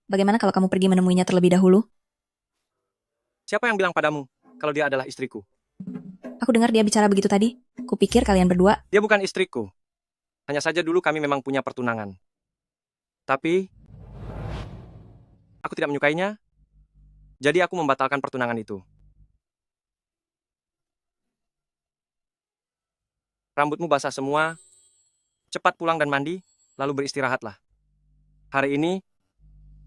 Bagaimana kalau kamu pergi menemuinya terlebih dahulu? Siapa yang bilang padamu kalau dia adalah istriku? Aku dengar dia bicara begitu tadi. Kupikir kalian berdua. Dia bukan istriku. Hanya saja dulu kami memang punya pertunangan. Tapi, aku tidak menyukainya. Jadi aku membatalkan pertunangan itu. Rambutmu basah semua. Cepat pulang dan mandi, lalu beristirahatlah. Hari ini,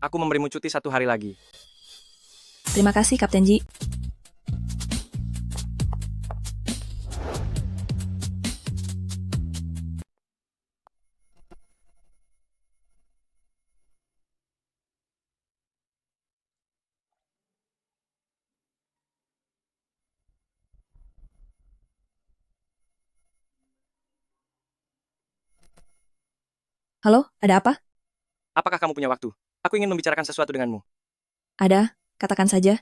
aku memberimu cuti 1 hari lagi. Terima kasih, Kapten Ji. Halo, ada apa? Apakah kamu punya waktu? Aku ingin membicarakan sesuatu denganmu. Ada, katakan saja.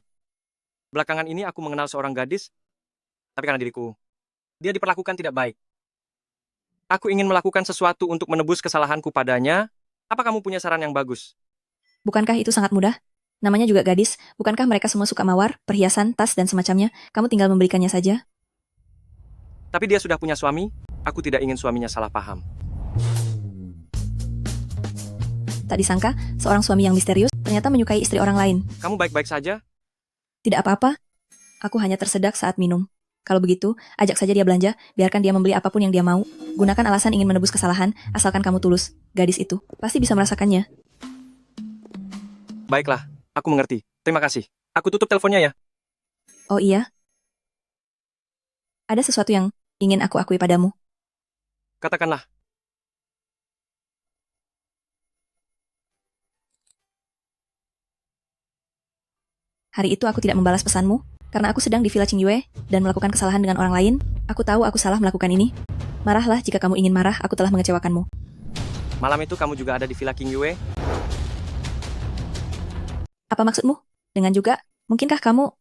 Belakangan ini aku mengenal seorang gadis, tapi karena diriku, dia diperlakukan tidak baik. Aku ingin melakukan sesuatu untuk menebus kesalahanku padanya. Apa kamu punya saran yang bagus? Bukankah itu sangat mudah? Namanya juga gadis, bukankah mereka semua suka mawar, perhiasan, tas, dan semacamnya? Kamu tinggal membelikannya saja. Tapi dia sudah punya suami, aku tidak ingin suaminya salah paham. Tak disangka, seorang suami yang misterius ternyata menyukai istri orang lain. Kamu baik-baik saja? Tidak apa-apa. Aku hanya tersedak saat minum. Kalau begitu, ajak saja dia belanja, biarkan dia membeli apapun yang dia mau. Gunakan alasan ingin menebus kesalahan, asalkan kamu tulus. Gadis itu pasti bisa merasakannya. Baiklah, aku mengerti. Terima kasih. Aku tutup teleponnya ya. Oh iya? Ada sesuatu yang ingin aku akui padamu. Katakanlah. Hari itu aku tidak membalas pesanmu, karena aku sedang di Villa Qingyue dan melakukan kesalahan dengan orang lain. Aku tahu aku salah melakukan ini. Marahlah jika kamu ingin marah, aku telah mengecewakanmu. Malam itu kamu juga ada di Villa Qingyue? Apa maksudmu? Dengan juga, mungkinkah kamu...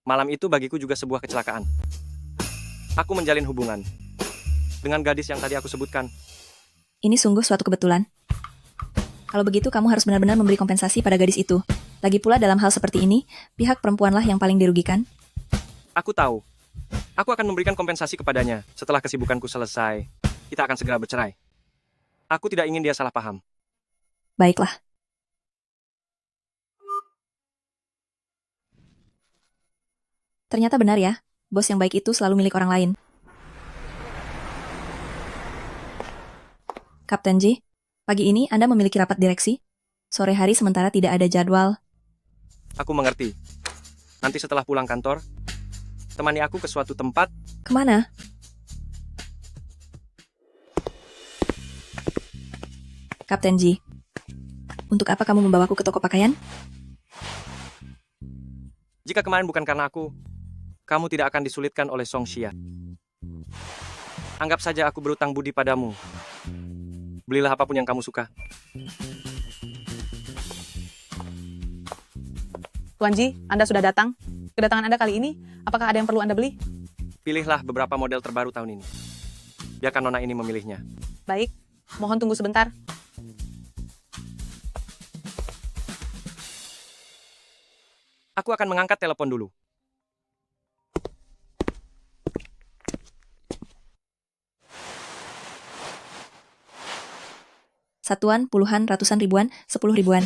Malam itu bagiku juga sebuah kecelakaan. Aku menjalin hubungan dengan gadis yang tadi aku sebutkan. Ini sungguh suatu kebetulan. Kalau begitu, kamu harus benar-benar memberi kompensasi pada gadis itu. Lagi pula dalam hal seperti ini, pihak perempuanlah yang paling dirugikan. Aku tahu. Aku akan memberikan kompensasi kepadanya. Setelah kesibukanku selesai, kita akan segera bercerai. Aku tidak ingin dia salah paham. Baiklah. Ternyata benar ya, bos yang baik itu selalu milik orang lain. Kapten Ji, pagi ini Anda memiliki rapat direksi. Sore hari sementara tidak ada jadwal. Aku mengerti. Nanti setelah pulang kantor, temani aku ke suatu tempat. Kemana? Kapten Ji, untuk apa kamu membawaku ke toko pakaian? Jika kemarin bukan karena aku, kamu tidak akan disulitkan oleh Song Xia. Anggap saja aku berutang budi padamu. Belilah apapun yang kamu suka. Tuan Ji, Anda sudah datang. Kedatangan Anda kali ini, apakah ada yang perlu Anda beli? Pilihlah beberapa model terbaru tahun ini. Biarkan Nona ini memilihnya. Baik, mohon tunggu sebentar. Aku akan mengangkat telepon dulu. Satuan, puluhan, ratusan ribuan, 10 ribuan.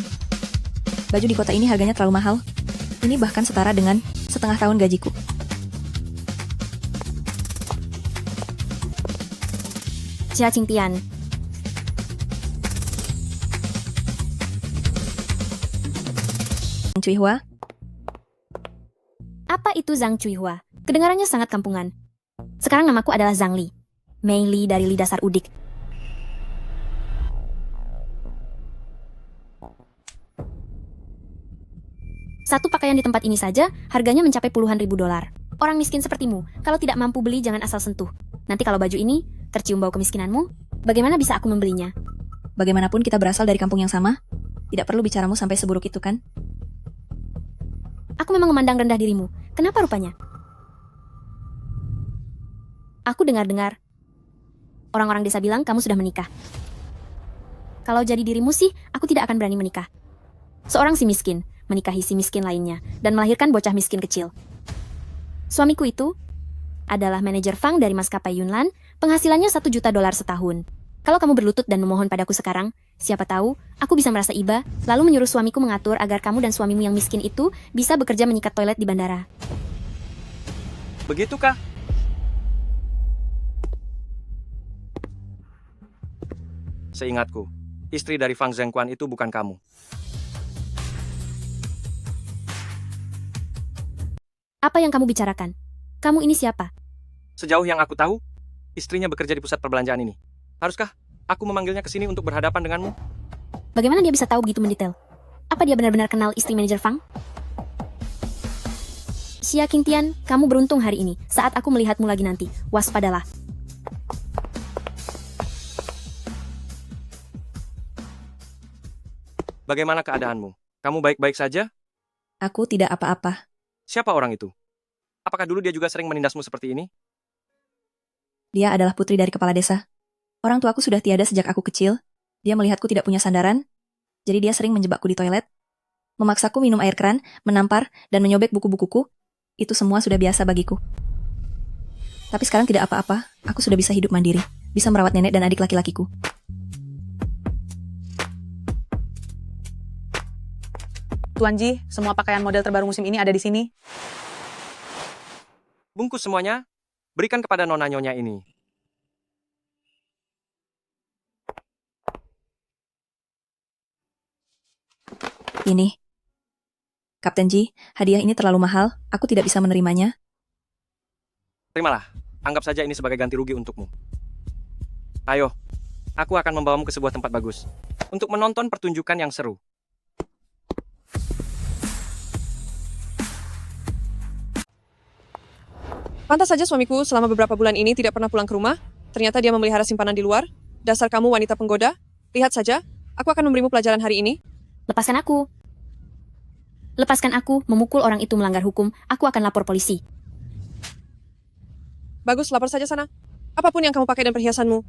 Baju di kota ini harganya terlalu mahal. Ini bahkan setara dengan setengah tahun gajiku. Xia Qingtian. Zhang Cuihua. Apa itu Zhang Cuihua? Kedengarannya sangat kampungan. Sekarang namaku adalah Zhang Li. Mei Li dari Li Dasar Udik. Satu pakaian di tempat ini saja, harganya mencapai puluhan ribu dolar. Orang miskin sepertimu, kalau tidak mampu beli jangan asal sentuh. Nanti kalau baju ini tercium bau kemiskinanmu, bagaimana bisa aku membelinya? Bagaimanapun kita berasal dari kampung yang sama, tidak perlu bicaramu sampai seburuk itu kan? Aku memang memandang rendah dirimu. Kenapa rupanya? Aku dengar-dengar orang-orang desa bilang kamu sudah menikah. Kalau jadi dirimu sih, aku tidak akan berani menikah. Seorang si miskin menikahi si miskin lainnya dan melahirkan bocah miskin kecil. Suamiku itu adalah manajer Fang dari maskapai Yunlan, penghasilannya 1 juta dolar setahun. Kalau kamu berlutut dan memohon padaku sekarang, siapa tahu aku bisa merasa iba, lalu menyuruh suamiku mengatur agar kamu dan suamimu yang miskin itu bisa bekerja menyikat toilet di bandara. Begitukah? Seingatku, istri dari Fang Zhengquan itu bukan kamu. Apa yang kamu bicarakan? Kamu ini siapa? Sejauh yang aku tahu, istrinya bekerja di pusat perbelanjaan ini. Haruskah aku memanggilnya ke sini untuk berhadapan denganmu? Bagaimana dia bisa tahu begitu mendetail? Apa dia benar-benar kenal istri manajer Fang? Xia Qingtian, kamu beruntung hari ini. Saat aku melihatmu lagi nanti, waspadalah. Bagaimana keadaanmu? Kamu baik-baik saja? Aku tidak apa-apa. Siapa orang itu? Apakah dulu dia juga sering menindasmu seperti ini? Dia adalah putri dari kepala desa. Orang tuaku sudah tiada sejak aku kecil. Dia melihatku tidak punya sandaran, jadi dia sering menjebakku di toilet, memaksaku minum air keran, menampar, dan menyobek buku-bukuku. Itu semua sudah biasa bagiku. Tapi sekarang tidak apa-apa, aku sudah bisa hidup mandiri, bisa merawat nenek dan adik laki-lakiku. Tuan Ji, semua pakaian model terbaru musim ini ada di sini. Bungkus semuanya, berikan kepada nona nyonya ini. Ini. Kapten Ji, hadiah ini terlalu mahal, aku tidak bisa menerimanya. Terimalah, anggap saja ini sebagai ganti rugi untukmu. Ayo, aku akan membawamu ke sebuah tempat bagus untuk menonton pertunjukan yang seru. Pantas saja suamiku selama beberapa bulan ini tidak pernah pulang ke rumah. Ternyata dia memelihara simpanan di luar. Dasar kamu wanita penggoda. Lihat saja, aku akan memberimu pelajaran hari ini. Lepaskan aku. Lepaskan aku, memukul orang itu melanggar hukum. Aku akan lapor polisi. Bagus, lapor saja sana. Apapun yang kamu pakai dan perhiasanmu.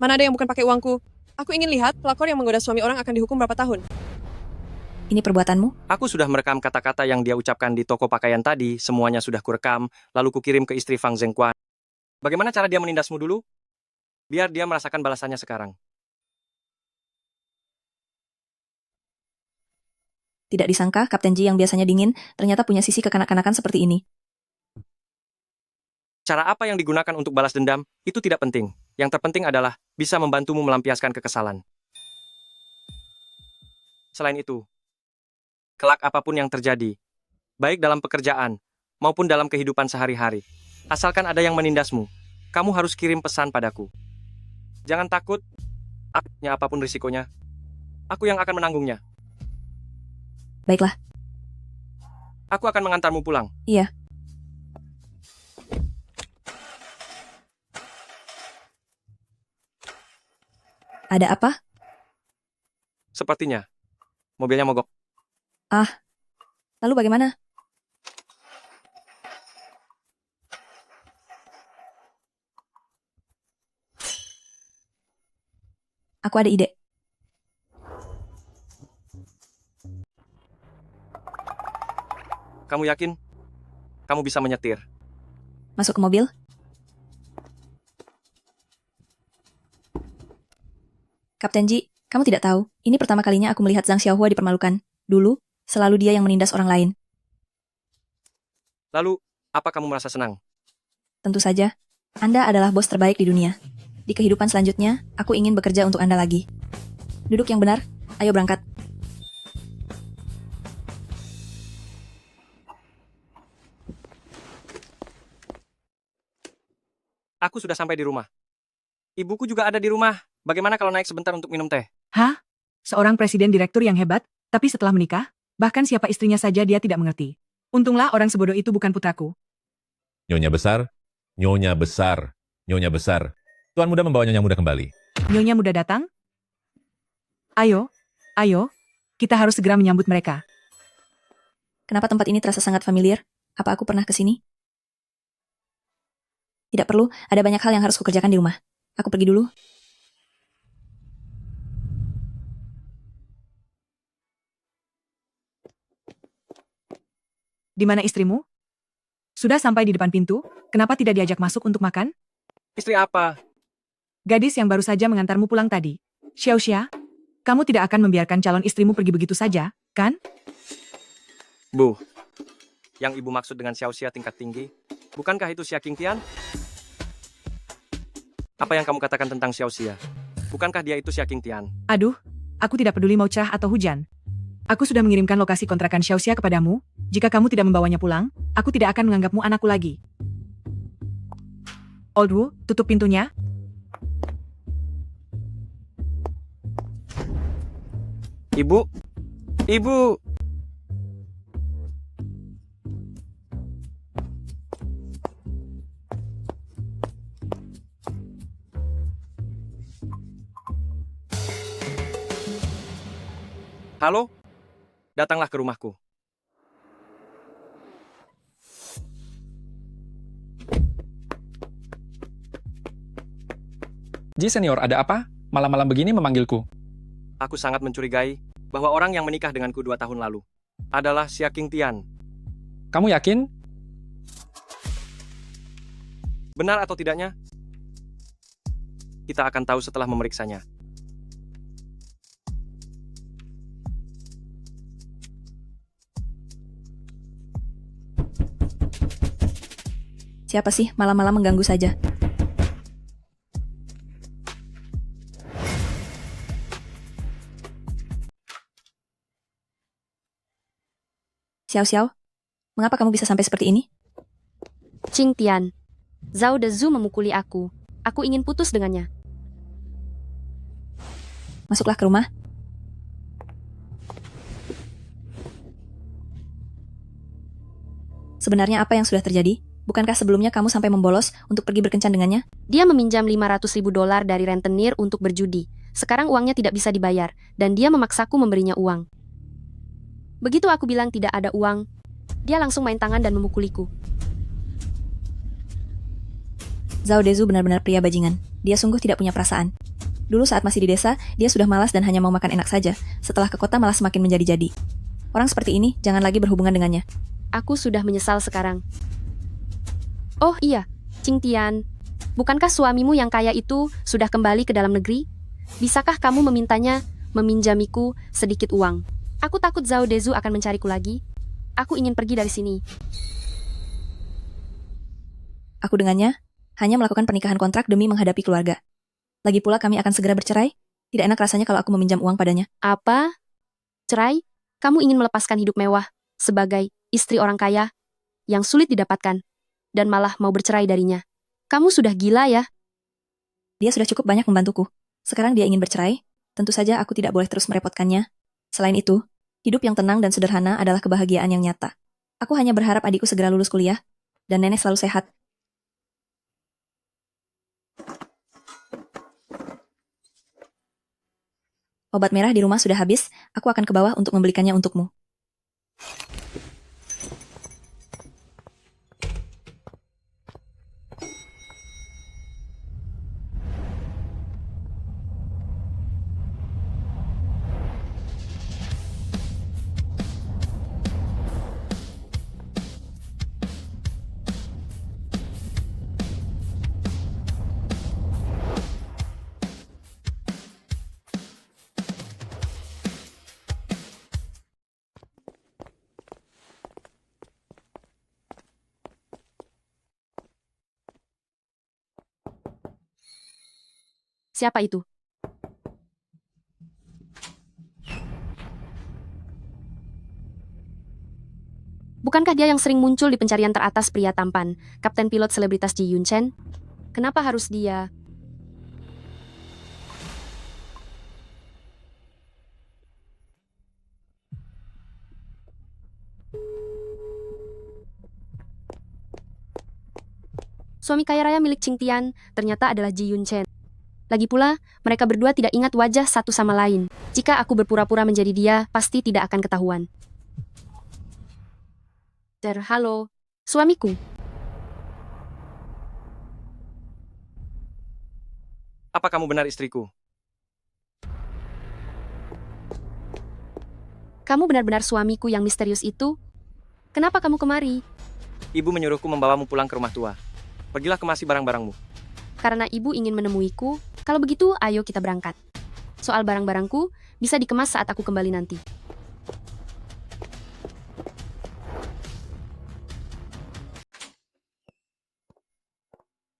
Mana ada yang bukan pakai uangku. Aku ingin lihat pelakor yang menggoda suami orang akan dihukum berapa tahun. Ini perbuatanmu? Aku sudah merekam kata-kata yang dia ucapkan di toko pakaian tadi. Semuanya sudah kurekam, lalu kukirim ke istri Fang Zhengquan. Bagaimana cara dia menindasmu dulu? Biar dia merasakan balasannya sekarang. Tidak disangka, Kapten Ji yang biasanya dingin, ternyata punya sisi kekanak-kanakan seperti ini. Cara apa yang digunakan untuk balas dendam, itu tidak penting. Yang terpenting adalah bisa membantumu melampiaskan kekesalan. Selain itu, kelak apapun yang terjadi, baik dalam pekerjaan maupun dalam kehidupan sehari-hari, asalkan ada yang menindasmu, kamu harus kirim pesan padaku. Jangan takut, apapun risikonya, aku yang akan menanggungnya. Baiklah. Aku akan mengantarmu pulang. Iya. Ada apa? Sepertinya, mobilnya mogok. Ah, lalu bagaimana? Aku ada ide. Kamu yakin? Kamu bisa menyetir? Masuk ke mobil. Kapten Ji, kamu tidak tahu, ini pertama kalinya aku melihat Zhang Xiaohua dipermalukan. Dulu, selalu dia yang menindas orang lain. Lalu, apa kamu merasa senang? Tentu saja, Anda adalah bos terbaik di dunia. Di kehidupan selanjutnya, aku ingin bekerja untuk Anda lagi. Duduk yang benar, ayo berangkat. Aku sudah sampai di rumah. Ibuku juga ada di rumah. Bagaimana kalau naik sebentar untuk minum teh? Hah? Seorang presiden direktur yang hebat, tapi setelah menikah, bahkan siapa istrinya saja dia tidak mengerti. Untunglah orang sebodoh itu bukan putraku. Nyonya besar, nyonya besar, nyonya besar. Tuan muda membawa nyonya muda kembali. Nyonya muda datang? Ayo, kita harus segera menyambut mereka. Kenapa tempat ini terasa sangat familiar? Apa aku pernah ke sini? Tidak perlu, ada banyak hal yang harus kukerjakan di rumah. Aku pergi dulu. Di mana istrimu? Sudah sampai di depan pintu, kenapa tidak diajak masuk untuk makan? Istri apa? Gadis yang baru saja mengantarmu pulang tadi. Xiaoxia, kamu tidak akan membiarkan calon istrimu pergi begitu saja, kan? Bu, yang ibu maksud dengan Xiaoxia tingkat tinggi, bukankah itu Xia Qingtian? Apa yang kamu katakan tentang Xiaoxia? Bukankah dia itu Xia Qingtian? Aduh, aku tidak peduli mau cerah atau hujan. Aku sudah mengirimkan lokasi kontrakan Xiaoxia kepadamu. Jika kamu tidak membawanya pulang, aku tidak akan menganggapmu anakku lagi. Old Wu, tutup pintunya. Ibu, ibu. Halo? Datanglah ke rumahku. Ji senior, ada apa? Malam-malam begini memanggilku. Aku sangat mencurigai bahwa orang yang menikah denganku 2 tahun lalu adalah Xia Qingtian. Kamu yakin? Benar atau tidaknya? Kita akan tahu setelah memeriksanya. Siapa sih malam-malam mengganggu saja? Xiao Xiao, mengapa kamu bisa sampai seperti ini? Qingtian, Zhao Dezu memukuli aku. Aku ingin putus dengannya. Masuklah ke rumah. Sebenarnya apa yang sudah terjadi? Bukankah sebelumnya kamu sampai membolos untuk pergi berkencan dengannya? Dia meminjam $500.000 dari rentenir untuk berjudi. Sekarang uangnya tidak bisa dibayar, dan dia memaksaku memberinya uang. Begitu aku bilang tidak ada uang, dia langsung main tangan dan memukuliku. Zhao Dezu benar-benar pria bajingan. Dia sungguh tidak punya perasaan. Dulu saat masih di desa, dia sudah malas dan hanya mau makan enak saja. Setelah ke kota malah semakin menjadi-jadi. Orang seperti ini, jangan lagi berhubungan dengannya. Aku sudah menyesal sekarang. Oh iya, Qingtian, bukankah suamimu yang kaya itu sudah kembali ke dalam negeri? Bisakah kamu memintanya meminjamiku sedikit uang? Aku takut Zhao Dezu akan mencariku lagi. Aku ingin pergi dari sini. Aku dengannya hanya melakukan pernikahan kontrak demi menghadapi keluarga. Lagi pula kami akan segera bercerai. Tidak enak rasanya kalau aku meminjam uang padanya. Apa? Cerai? Kamu ingin melepaskan hidup mewah sebagai istri orang kaya yang sulit didapatkan dan malah mau bercerai darinya. Kamu sudah gila ya? Dia sudah cukup banyak membantuku. Sekarang dia ingin bercerai. Tentu saja aku tidak boleh terus merepotkannya. Selain itu, hidup yang tenang dan sederhana adalah kebahagiaan yang nyata. Aku hanya berharap adikku segera lulus kuliah dan nenek selalu sehat. Obat merah di rumah sudah habis, aku akan ke bawah untuk membelikannya untukmu. Siapa itu? Bukankah dia yang sering muncul di pencarian teratas pria tampan, kapten pilot selebritas Ji Yunchen? Kenapa harus dia? Suami kaya raya milik Qingtian ternyata adalah Ji Yunchen. Lagi pula, mereka berdua tidak ingat wajah satu sama lain. Jika aku berpura-pura menjadi dia, pasti tidak akan ketahuan. Halo, suamiku. Apa kamu benar istriku? Kamu benar-benar suamiku yang misterius itu? Kenapa kamu kemari? Ibu menyuruhku membawamu pulang ke rumah tua. Pergilah kemasi barang-barangmu. Karena ibu ingin menemuiku. Kalau begitu, ayo kita berangkat. Soal barang-barangku, bisa dikemas saat aku kembali nanti.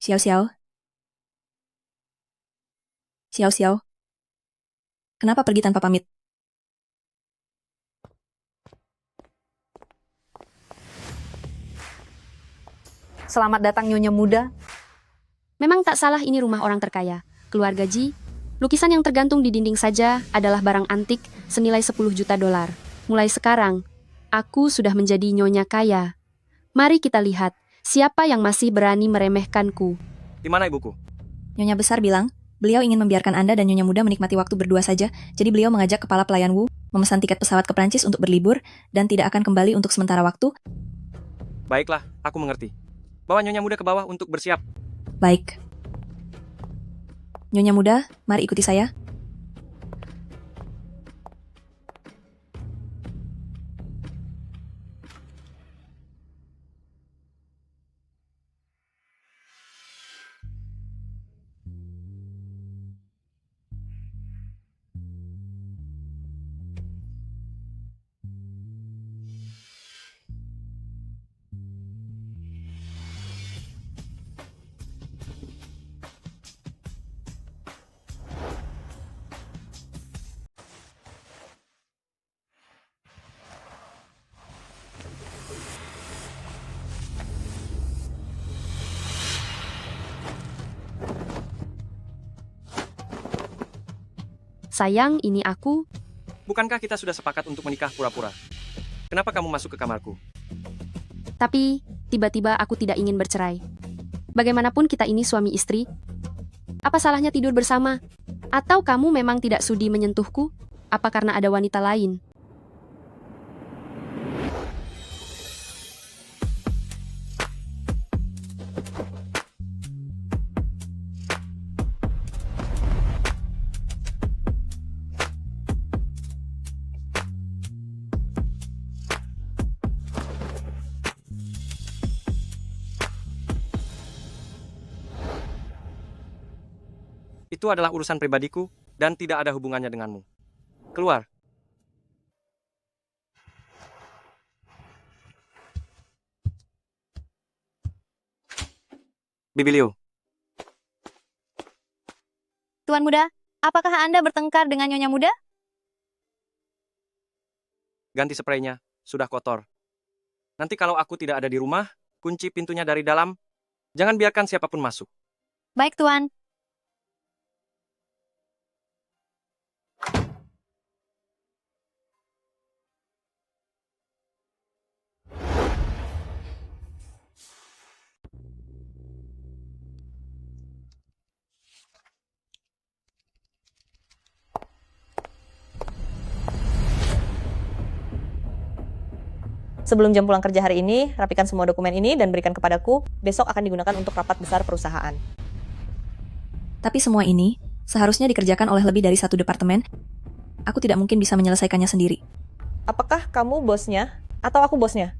Xiao Xiao. Xiao Xiao. Kenapa pergi tanpa pamit? Selamat datang Nyonya Muda. Memang tak salah ini rumah orang terkaya. Keluarga Ji, lukisan yang tergantung di dinding saja adalah barang antik senilai $10 juta. Mulai sekarang, aku sudah menjadi nyonya kaya. Mari kita lihat, siapa yang masih berani meremehkanku. Di mana ibuku? Nyonya besar bilang, Beliau ingin membiarkan Anda dan Nyonya Muda menikmati waktu berdua saja, jadi beliau mengajak kepala pelayan Wu memesan tiket pesawat ke Prancis untuk berlibur dan tidak akan kembali untuk sementara waktu. Baiklah, aku mengerti. Bawa Nyonya Muda ke bawah untuk bersiap. Baik. Nyonya Muda, mari ikuti saya. Sayang, ini aku. Bukankah kita sudah sepakat untuk menikah pura-pura? Kenapa kamu masuk ke kamarku? Tapi, tiba-tiba aku tidak ingin bercerai. Bagaimanapun kita ini suami istri. Apa salahnya tidur bersama? Atau kamu memang tidak sudi menyentuhku? Apa karena ada wanita lain? Itu adalah urusan pribadiku dan tidak ada hubungannya denganmu. Keluar. Bibilio, Tuan Muda, apakah Anda bertengkar dengan Nyonya Muda? ganti spraynya. Sudah kotor. Nanti kalau aku tidak ada di rumah, kunci pintunya dari dalam. Jangan biarkan siapapun masuk. Baik, Tuan. Sebelum jam pulang kerja hari ini, rapikan semua dokumen ini dan berikan kepadaku. Besok akan digunakan untuk rapat besar perusahaan. Tapi semua ini seharusnya dikerjakan oleh lebih dari satu departemen. Aku tidak mungkin bisa menyelesaikannya sendiri. Apakah kamu bosnya atau aku bosnya?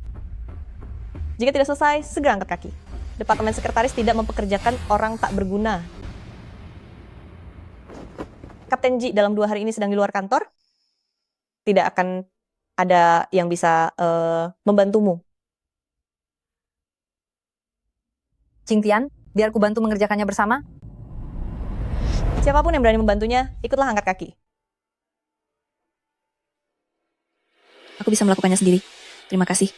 Jika tidak selesai, segera angkat kaki. Departemen sekretaris tidak mempekerjakan orang tak berguna. Kapten Ji dalam 2 hari ini sedang di luar kantor. Tidak akan ada yang bisa membantumu. Qingtian, biar ku bantu mengerjakannya bersama. Siapapun yang berani membantunya, ikutlah angkat kaki. Aku bisa melakukannya sendiri. Terima kasih.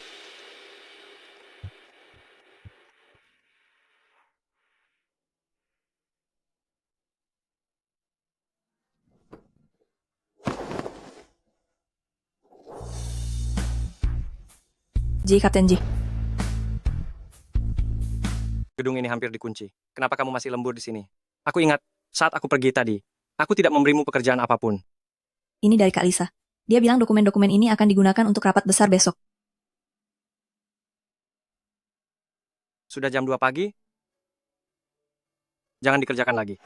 Ji, Kapten Ji. Gedung ini hampir dikunci. Kenapa kamu masih lembur di sini? Aku ingat, saat aku pergi tadi, aku tidak memberimu pekerjaan apapun. Ini dari Kak Lisa. Dia bilang dokumen-dokumen ini akan digunakan untuk rapat besar besok. Sudah jam 2 pagi? Jangan dikerjakan lagi.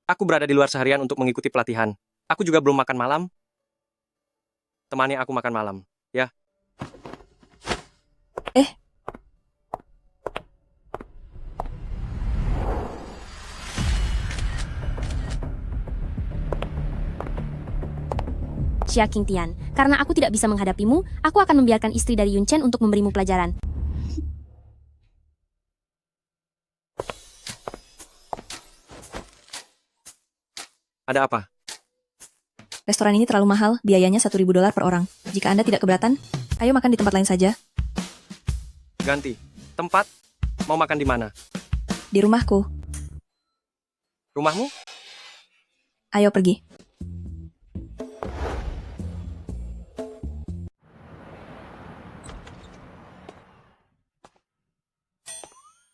Aku berada di luar seharian untuk mengikuti pelatihan. Aku juga belum makan malam. Temani aku makan malam, ya. Xia Qingtian, karena aku tidak bisa menghadapimu, aku akan membiarkan istri dari Yun Chen untuk memberimu pelajaran. Ada apa? Restoran ini terlalu mahal, biayanya $1.000 per orang. Jika Anda tidak keberatan, ayo makan di tempat lain saja. Ganti. Tempat? Mau makan di mana? Di rumahku. Rumahmu? Ayo pergi.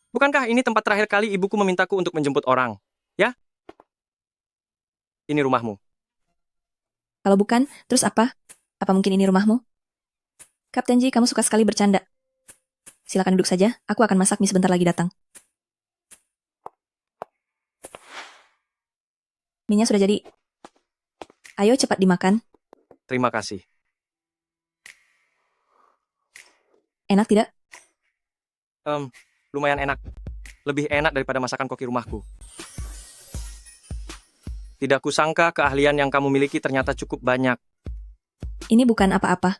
Bukankah ini tempat terakhir kali ibuku memintaku untuk menjemput orang? Ya? Ini rumahmu. Kalau bukan, terus apa? Apa mungkin ini rumahmu? Kapten Ji, kamu suka sekali bercanda. Silakan duduk saja, aku akan masak mie sebentar lagi datang. Mie-nya sudah jadi. Ayo cepat dimakan. Terima kasih. Enak tidak? Lumayan enak. Lebih enak daripada masakan koki rumahku. Tidak kusangka keahlian yang kamu miliki ternyata cukup banyak. Ini bukan apa-apa.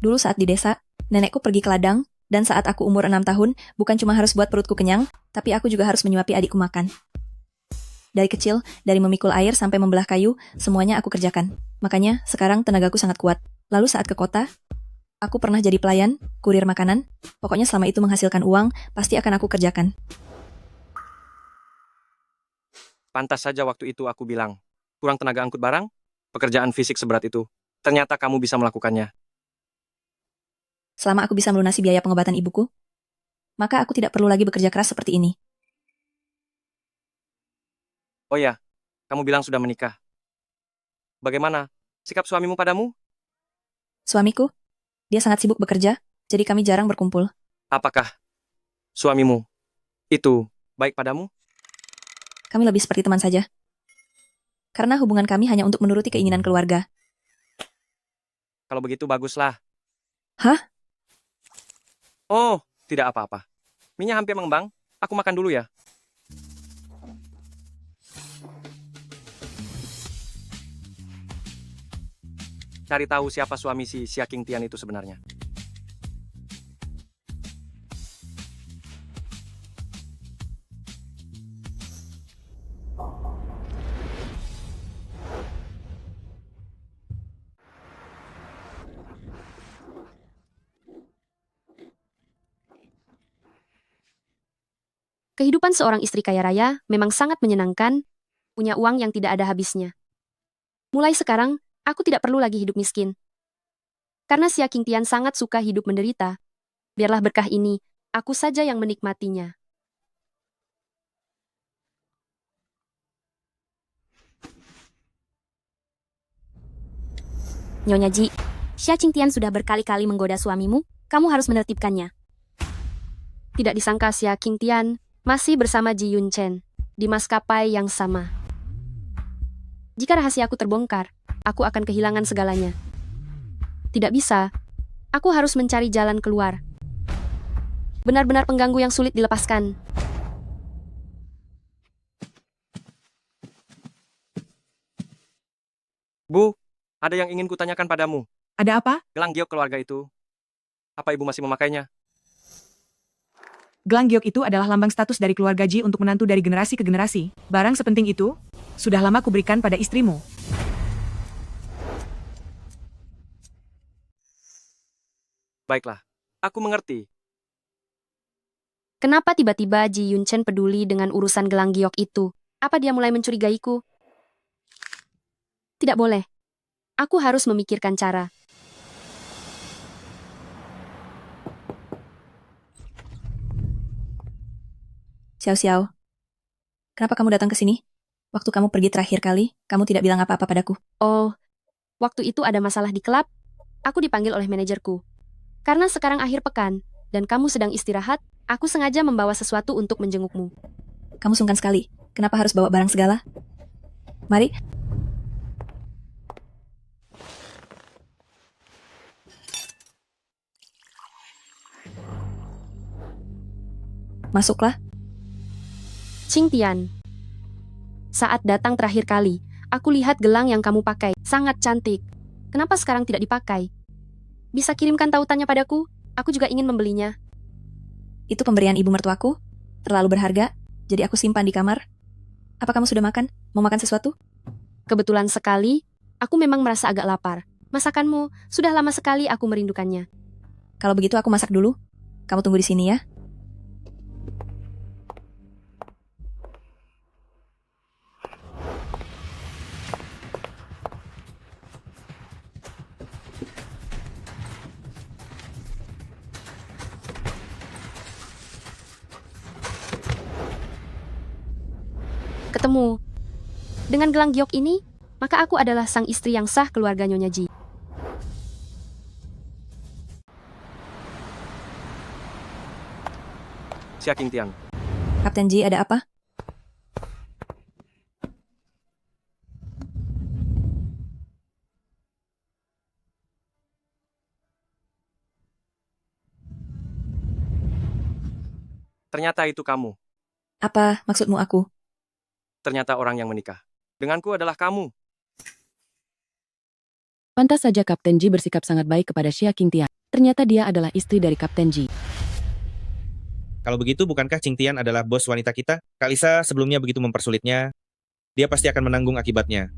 Dulu saat di desa, nenekku pergi ke ladang, dan saat aku umur 6 tahun, bukan cuma harus buat perutku kenyang, tapi aku juga harus menyuapi adikku makan. Dari kecil, dari memikul air sampai membelah kayu, semuanya aku kerjakan. Makanya, sekarang tenagaku sangat kuat. Lalu saat ke kota, aku pernah jadi pelayan, kurir makanan, pokoknya selama itu menghasilkan uang, pasti akan aku kerjakan. Pantas saja waktu itu aku bilang, kurang tenaga angkut barang, pekerjaan fisik seberat itu. Ternyata kamu bisa melakukannya. Selama aku bisa melunasi biaya pengobatan ibuku, maka aku tidak perlu lagi bekerja keras seperti ini. Oh ya, kamu bilang sudah menikah. Bagaimana sikap suamimu padamu? Suamiku, dia sangat sibuk bekerja, jadi kami jarang berkumpul. Apakah suamimu itu baik padamu? Kami lebih seperti teman saja. Karena hubungan kami hanya untuk menuruti keinginan keluarga. Kalau begitu baguslah. Hah? Oh, tidak apa-apa. Minyak hampir mengembang. Aku makan dulu ya. Cari tahu siapa suami si Xia Qingtian itu sebenarnya. Kehidupan seorang istri kaya raya memang sangat menyenangkan, punya uang yang tidak ada habisnya. Mulai sekarang, aku tidak perlu lagi hidup miskin. Karena Xia Qingtian sangat suka hidup menderita, biarlah berkah ini, aku saja yang menikmatinya. Nyonya Ji, Xia Qingtian sudah berkali-kali menggoda suamimu, kamu harus menertibkannya. Tidak disangka Xia Qingtian masih bersama Ji Yunchen di maskapai yang sama. Jika rahasiaku terbongkar, aku akan kehilangan segalanya. Tidak bisa. Aku harus mencari jalan keluar. Benar-benar pengganggu yang sulit dilepaskan. Bu, ada yang ingin kutanyakan padamu. Ada apa? Gelang giok keluarga itu. Apa ibu masih memakainya? Gelang giok itu adalah lambang status dari keluarga Ji untuk menantu dari generasi ke generasi. Barang sepenting itu, sudah lama kuberikan pada istrimu. Baiklah, aku mengerti. Kenapa tiba-tiba Ji Yunchen peduli dengan urusan gelang giok itu? Apa dia mulai mencurigaiku? Tidak boleh. Aku harus memikirkan cara. Xiao, kenapa kamu datang ke sini? Waktu kamu pergi terakhir kali, kamu tidak bilang apa-apa padaku. Oh, waktu itu ada masalah di klub. Aku dipanggil oleh manajerku. Karena sekarang akhir pekan, dan kamu sedang istirahat, aku sengaja membawa sesuatu untuk menjengukmu. Kamu sungkan sekali. Kenapa harus bawa barang segala? Mari. Masuklah. Qingtian. Saat datang terakhir kali, aku lihat gelang yang kamu pakai. Sangat cantik. Kenapa sekarang tidak dipakai? Bisa kirimkan tautannya padaku? Aku juga ingin membelinya. Itu pemberian ibu mertuaku. Terlalu berharga, jadi aku simpan di kamar. Apa kamu sudah makan? Mau makan sesuatu? Kebetulan sekali, aku memang merasa agak lapar. Masakanmu, sudah lama sekali aku merindukannya. Kalau begitu aku masak dulu. Kamu tunggu di sini ya. bertemu. Dengan gelang giok ini, maka aku adalah sang istri yang sah keluarga Nyonya Ji. Xia Qingtian. Kapten Ji, ada apa? Ternyata itu kamu. Apa maksudmu aku? Ternyata orang yang menikah denganku adalah kamu. Pantas saja Kapten Ji bersikap sangat baik kepada Xia Qingtian. Ternyata dia adalah istri dari Kapten Ji. Kalau begitu, bukankah Qingtian adalah bos wanita kita? Kak Lisa sebelumnya begitu mempersulitnya. Dia pasti akan menanggung akibatnya.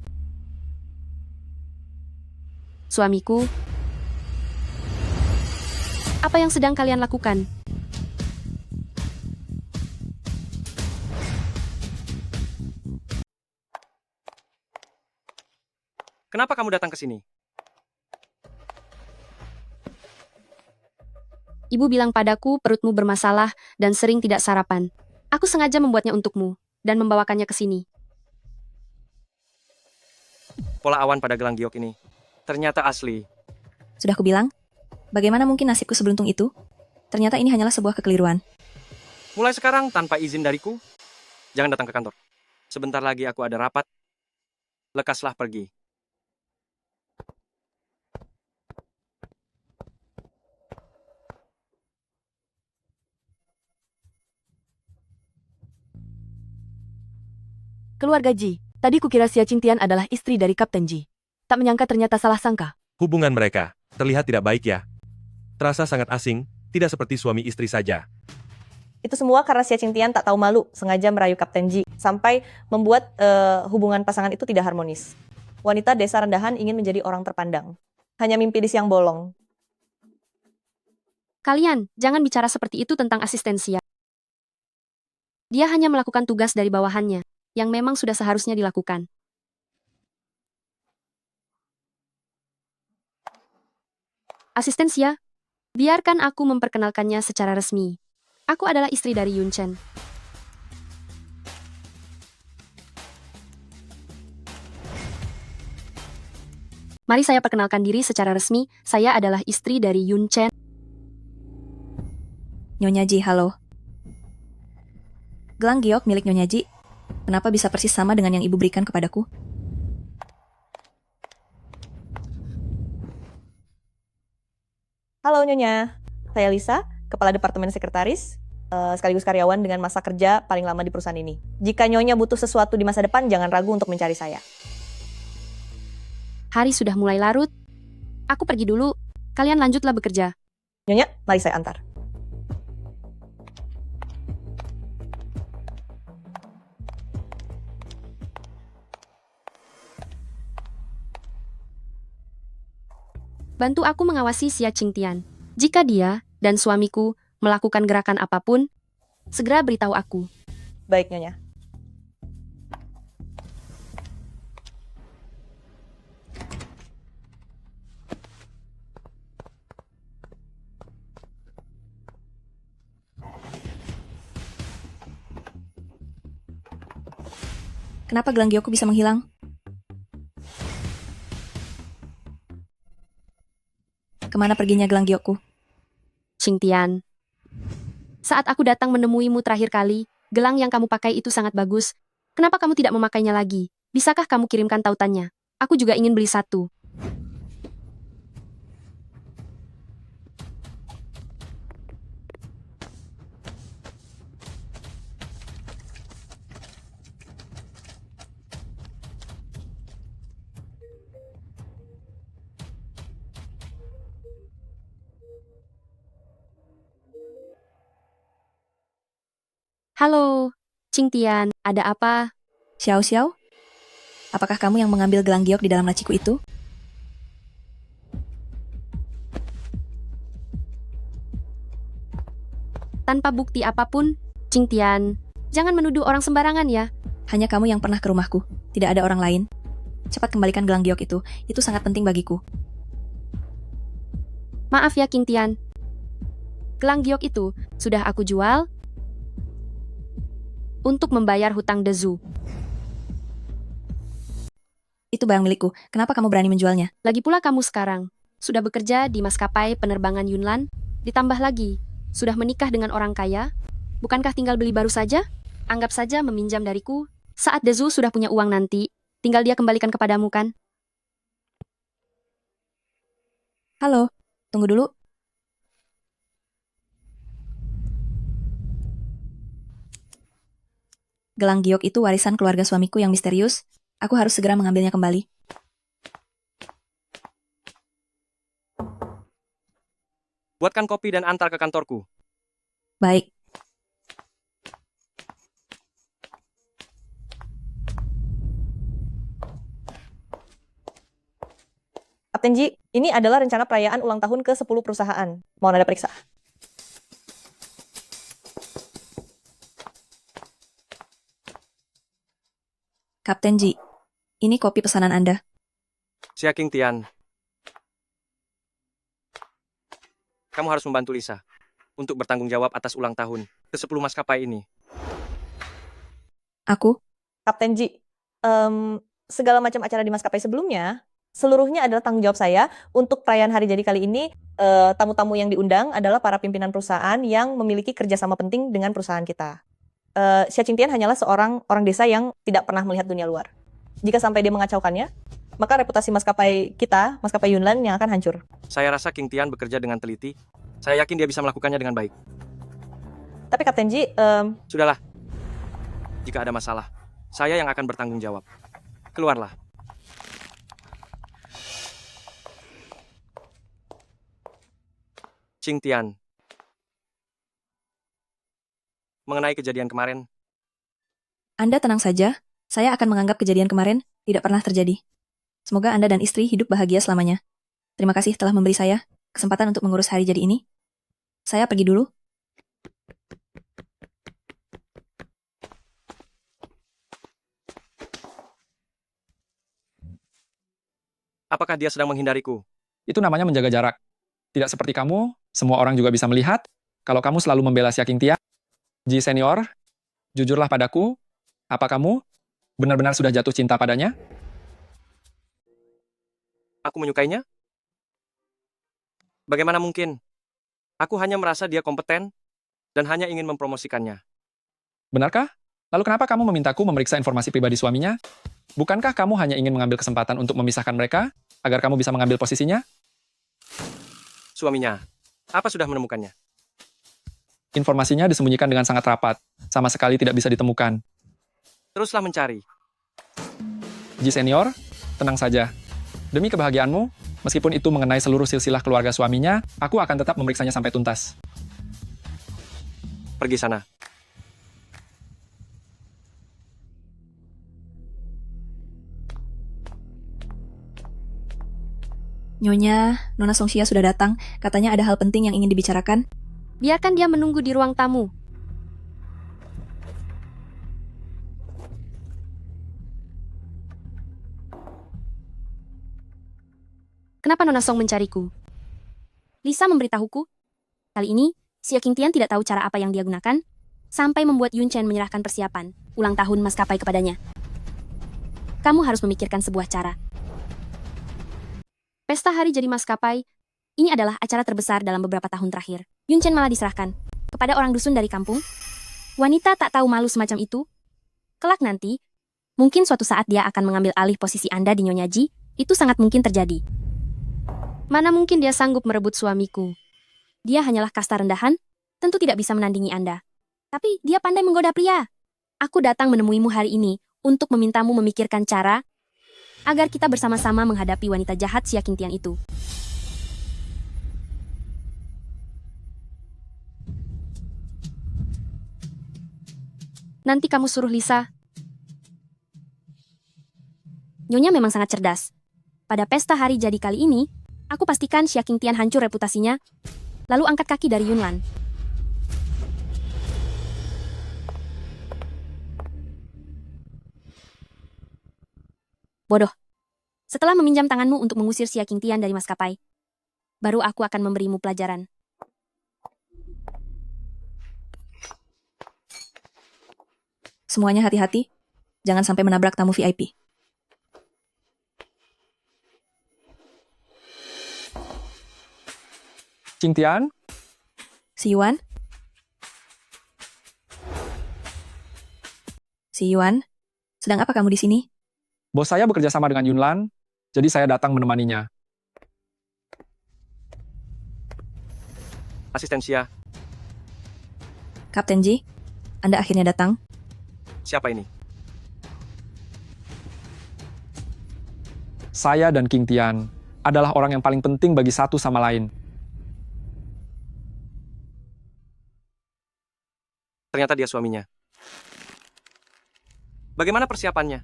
Suamiku, apa yang sedang kalian lakukan? Kenapa kamu datang ke sini? Ibu bilang padaku perutmu bermasalah dan sering tidak sarapan. Aku sengaja membuatnya untukmu dan membawakannya ke sini. Pola awan pada gelang giok ini ternyata asli. Sudah kubilang, bagaimana mungkin nasibku seberuntung itu? Ternyata ini hanyalah sebuah kekeliruan. Mulai sekarang tanpa izin dariku, jangan datang ke kantor. Sebentar lagi aku ada rapat. Lekaslah pergi. Keluarga Ji, tadi kukira Xia Qingtian adalah istri dari Kapten Ji. Tak menyangka ternyata salah sangka. Hubungan mereka terlihat tidak baik ya. Terasa sangat asing, tidak seperti suami istri saja. Itu semua karena Xia Qingtian tak tahu malu, sengaja merayu Kapten Ji, sampai membuat hubungan pasangan itu tidak harmonis. Wanita desa rendahan ingin menjadi orang terpandang. Hanya mimpi di siang bolong. Kalian, jangan bicara seperti itu tentang asisten Xia. Dia hanya melakukan tugas dari bawahannya, yang memang sudah seharusnya dilakukan. Asisten Xia, biarkan aku memperkenalkannya secara resmi. Aku adalah istri dari Yun Chen. Mari saya perkenalkan diri secara resmi, saya adalah istri dari Yun Chen. Nyonya Ji, halo. Gelang giok milik Nyonya Ji, kenapa bisa persis sama dengan yang ibu berikan kepadaku? Halo Nyonya, saya Lisa, Kepala Departemen Sekretaris, sekaligus karyawan dengan masa kerja paling lama di perusahaan ini. Jika Nyonya butuh sesuatu di masa depan, jangan ragu untuk mencari saya. Hari sudah mulai larut. Aku pergi dulu, kalian lanjutlah bekerja. Nyonya, mari saya antar. Bantu aku mengawasi Xia Qingtian. Jika dia dan suamiku melakukan gerakan apapun, segera beritahu aku. Baik, Nyonya. Kenapa gelang giokku bisa menghilang? Kemana perginya gelang giokku? Qingtian, saat aku datang menemuimu terakhir kali, gelang yang kamu pakai itu sangat bagus. Kenapa kamu tidak memakainya lagi? Bisakah kamu kirimkan tautannya? Aku juga ingin beli satu. Halo, Qingtian, ada apa? Xiao Xiao? Apakah kamu yang mengambil gelang giok di dalam laciku itu? Tanpa bukti apapun, Qingtian, jangan menuduh orang sembarangan ya. Hanya kamu yang pernah ke rumahku, tidak ada orang lain. Cepat kembalikan gelang giok itu sangat penting bagiku. Maaf ya Qingtian. Gelang giok itu sudah aku jual untuk membayar hutang Dezu. Itu barang milikku. Kenapa kamu berani menjualnya? Lagi pula kamu sekarang sudah bekerja di maskapai penerbangan Yunlan, ditambah lagi sudah menikah dengan orang kaya. Bukankah tinggal beli baru saja? Anggap saja meminjam dariku. Saat Dezu sudah punya uang nanti, tinggal dia kembalikan kepadamu kan? Halo, tunggu dulu. Gelang giok itu warisan keluarga suamiku yang misterius. Aku harus segera mengambilnya kembali. Buatkan kopi dan antar ke kantorku. Baik. Kapten Ji, ini adalah rencana perayaan ulang tahun ke-10 perusahaan. Mohon Anda periksa. Kapten Ji, ini kopi pesanan Anda. Xia King Tian. Kamu harus membantu Lisa untuk bertanggung jawab atas ulang tahun ke-10 maskapai ini. Aku? Kapten Ji, segala macam acara di maskapai sebelumnya, seluruhnya adalah tanggung jawab saya. Untuk perayaan hari jadi kali ini, tamu-tamu yang diundang adalah para pimpinan perusahaan yang memiliki kerjasama penting dengan perusahaan kita. Xia Qingtian hanyalah seorang orang desa yang tidak pernah melihat dunia luar. Jika sampai dia mengacaukannya, maka reputasi maskapai kita, maskapai Yunlan, yang akan hancur. Saya rasa King Tian bekerja dengan teliti. Saya yakin dia bisa melakukannya dengan baik. Tapi Kapten Ji, Sudahlah. Jika ada masalah, saya yang akan bertanggung jawab. Keluarlah. Qing Tian. Mengenai kejadian kemarin, Anda tenang saja, saya akan menganggap kejadian kemarin tidak pernah terjadi. Semoga Anda dan istri hidup bahagia selamanya. Terima kasih telah memberi saya kesempatan untuk mengurus hari jadi ini. Saya pergi dulu. apakah dia sedang menghindariku? Itu namanya menjaga jarak. Tidak seperti kamu, semua orang juga bisa melihat kalau kamu selalu membela Xia Qingtian. Ji senior, jujurlah padaku, apa kamu benar-benar sudah jatuh cinta padanya? Aku menyukainya? Bagaimana mungkin? Aku hanya merasa dia kompeten dan hanya ingin mempromosikannya. Benarkah? Lalu kenapa kamu memintaku memeriksa informasi pribadi suaminya? Bukankah kamu hanya ingin mengambil kesempatan untuk memisahkan mereka, agar kamu bisa mengambil posisinya? Suaminya, apa sudah menemukannya? Informasinya disembunyikan dengan sangat rapat, sama sekali tidak bisa ditemukan. Teruslah mencari. Ji senior, tenang saja. Demi kebahagiaanmu, meskipun itu mengenai seluruh silsilah keluarga suaminya, aku akan tetap memeriksanya sampai tuntas. Pergi sana. Nyonya, Nona Songxia sudah datang. Katanya ada hal penting yang ingin dibicarakan. Biarkan dia menunggu di ruang tamu. Kenapa Nona Song mencariku? Lisa memberitahuku. Kali ini, Xia Qingtian tidak tahu cara apa yang dia gunakan, sampai membuat Yun Chen menyerahkan persiapan ulang tahun maskapai kepadanya. Kamu harus memikirkan sebuah cara. Pesta hari jadi maskapai, ini adalah acara terbesar dalam beberapa tahun terakhir. Yun Chen malah diserahkan kepada orang dusun dari kampung. Wanita tak tahu malu semacam itu. Kelak nanti, mungkin suatu saat dia akan mengambil alih posisi Anda di Nyonya Ji. Itu sangat mungkin terjadi. Mana mungkin dia sanggup merebut suamiku? Dia hanyalah kasta rendahan, tentu tidak bisa menandingi Anda. Tapi dia pandai menggoda pria. Aku datang menemuimu hari ini untuk memintamu memikirkan cara agar kita bersama-sama menghadapi wanita jahat Xia Qingtian itu. Nanti kamu suruh Lisa. Nyonya memang sangat cerdas. Pada pesta hari jadi kali ini, aku pastikan Xia Qingtian hancur reputasinya, lalu angkat kaki dari Yunlan. Bodoh. Setelah meminjam tanganmu untuk mengusir Xia Qingtian dari maskapai, baru aku akan memberimu pelajaran. Semuanya hati-hati. Jangan sampai menabrak tamu VIP. Qingtian, Si Yuan? Si Yuan, sedang apa kamu di sini? bos saya bekerja sama dengan Yunlan, jadi saya datang menemaninya. Asisten Xia, Kapten Ji, Anda akhirnya datang. siapa ini? Saya dan Qingtian adalah orang yang paling penting bagi satu sama lain. Ternyata dia suaminya. Bagaimana persiapannya?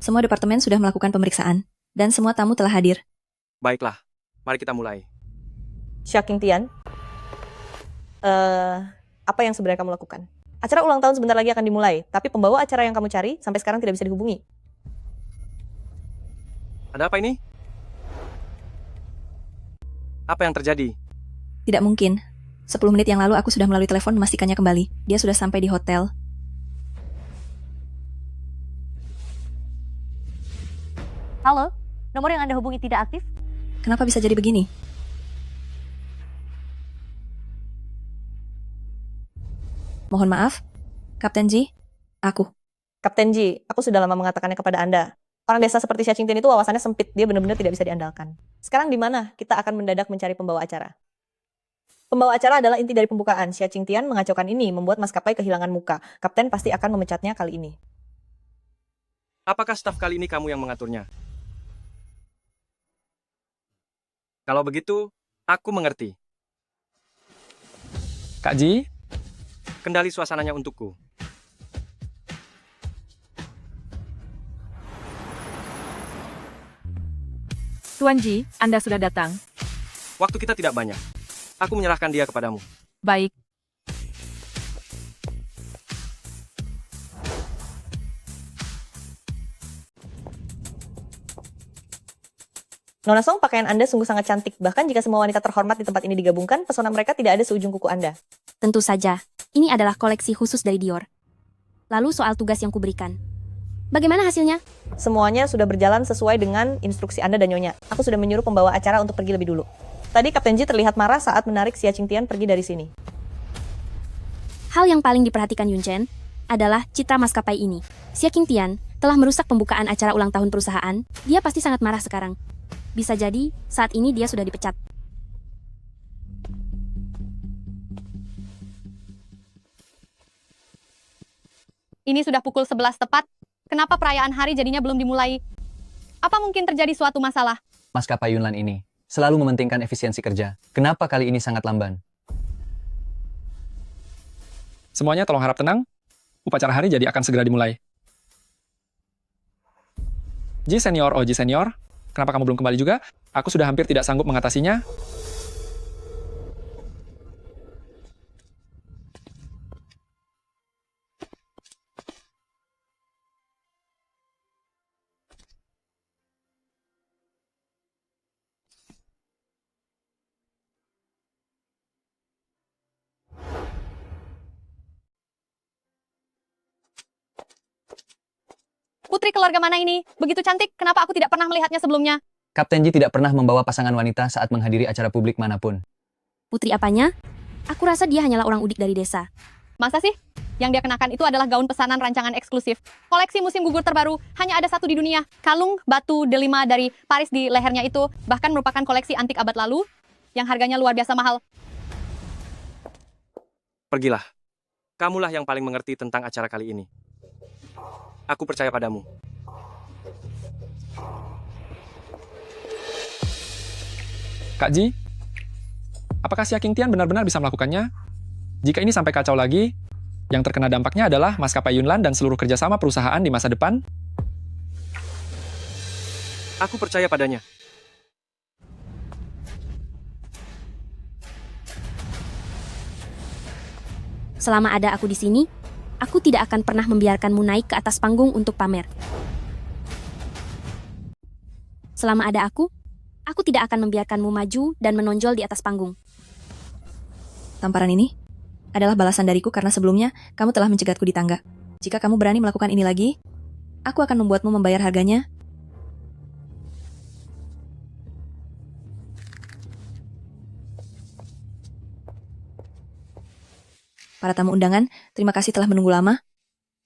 Semua departemen sudah melakukan pemeriksaan, dan semua tamu telah hadir. Baiklah, mari kita mulai. Xia Qingtian, apa yang sebenarnya kamu lakukan? Acara ulang tahun sebentar lagi akan dimulai, tapi pembawa acara yang kamu cari sampai sekarang tidak bisa dihubungi. Ada apa ini? Apa yang terjadi? Tidak mungkin. 10 menit yang lalu aku sudah melalui telepon memastikannya kembali. Dia sudah sampai di hotel. Halo, nomor yang Anda hubungi tidak aktif? Kenapa bisa jadi begini? Mohon maaf, Kapten Ji, aku. Kapten Ji, aku sudah lama mengatakannya kepada Anda. Orang desa seperti Xia Qingtian itu wawasannya sempit, dia benar-benar tidak bisa diandalkan. Sekarang di mana kita akan mendadak mencari pembawa acara? Pembawa acara adalah inti dari pembukaan. Xia Qingtian mengacaukan ini, membuat maskapai kehilangan muka. Kapten pasti akan memecatnya kali ini. Apakah staf kali ini kamu yang mengaturnya? Kalau begitu, aku mengerti. Kak Ji, Kendali suasananya untukku. Tuan Ji, Anda sudah datang. Waktu kita tidak banyak. Aku menyerahkan dia kepadamu. Baik. Nona Song, pakaian Anda sungguh sangat cantik. Bahkan jika semua wanita terhormat di tempat ini digabungkan, pesona mereka tidak ada seujung kuku Anda. Tentu saja, ini adalah koleksi khusus dari Dior. Lalu soal tugas yang kuberikan. Bagaimana hasilnya? Semuanya sudah berjalan sesuai dengan instruksi Anda dan Nyonya. Aku sudah menyuruh pembawa acara untuk pergi lebih dulu. Tadi Kapten Ji terlihat marah saat menarik Xia Qingtian pergi dari sini. Hal yang paling diperhatikan Yun Chen adalah citra maskapai ini. Xia Qingtian telah merusak pembukaan acara ulang tahun perusahaan. Dia pasti sangat marah sekarang. Bisa jadi, saat ini dia sudah dipecat. Ini sudah pukul 11 tepat. Kenapa perayaan hari jadinya belum dimulai? Apa mungkin terjadi suatu masalah? Maskapai Yunlan ini selalu mementingkan efisiensi kerja. Kenapa kali ini sangat lamban? semuanya tolong harap tenang. Upacara hari jadi akan segera dimulai. Ji senior, oh Ji senior, kenapa kamu belum kembali juga? Aku sudah hampir tidak sanggup mengatasinya. Putri keluarga mana ini? Begitu cantik, kenapa aku tidak pernah melihatnya sebelumnya? Kapten Ji tidak pernah membawa pasangan wanita saat menghadiri acara publik manapun. Putri apanya? Aku rasa dia hanyalah orang udik dari desa. Masa sih? Yang dia kenakan itu adalah gaun pesanan rancangan eksklusif. Koleksi musim gugur terbaru, hanya ada satu di dunia. Kalung batu delima dari Paris di lehernya itu, bahkan merupakan koleksi antik abad lalu, yang harganya luar biasa mahal. Pergilah. Kamulah yang paling mengerti tentang acara kali ini. Aku percaya padamu. Kak Ji, apakah Xia Qingtian benar-benar bisa melakukannya? Jika ini sampai kacau lagi, yang terkena dampaknya adalah maskapai Yunlan dan seluruh kerjasama perusahaan di masa depan. Aku percaya padanya. Selama ada aku di sini, aku tidak akan pernah membiarkanmu naik ke atas panggung untuk pamer. Selama ada aku tidak akan membiarkanmu maju dan menonjol di atas panggung. Tamparan ini adalah balasan dariku karena sebelumnya kamu telah mencegatku di tangga. Jika kamu berani melakukan ini lagi, aku akan membuatmu membayar harganya. Para tamu undangan, terima kasih telah menunggu lama.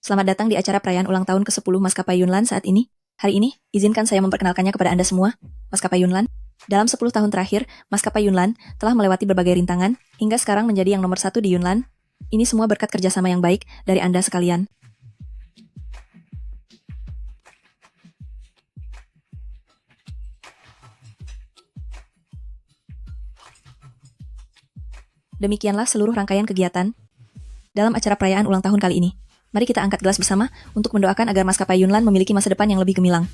Selamat datang di acara perayaan ulang tahun ke-10 Maskapai Yunlan saat ini. Hari ini, izinkan saya memperkenalkannya kepada Anda semua. Maskapai Yunlan. Dalam 10 tahun terakhir, Maskapai Yunlan telah melewati berbagai rintangan, hingga sekarang menjadi yang nomor 1 di Yunlan. Ini semua berkat kerjasama yang baik dari Anda sekalian. Demikianlah seluruh rangkaian kegiatan dalam acara perayaan ulang tahun kali ini. Mari kita angkat gelas bersama untuk mendoakan agar Maskapai Yunlan memiliki masa depan yang lebih gemilang.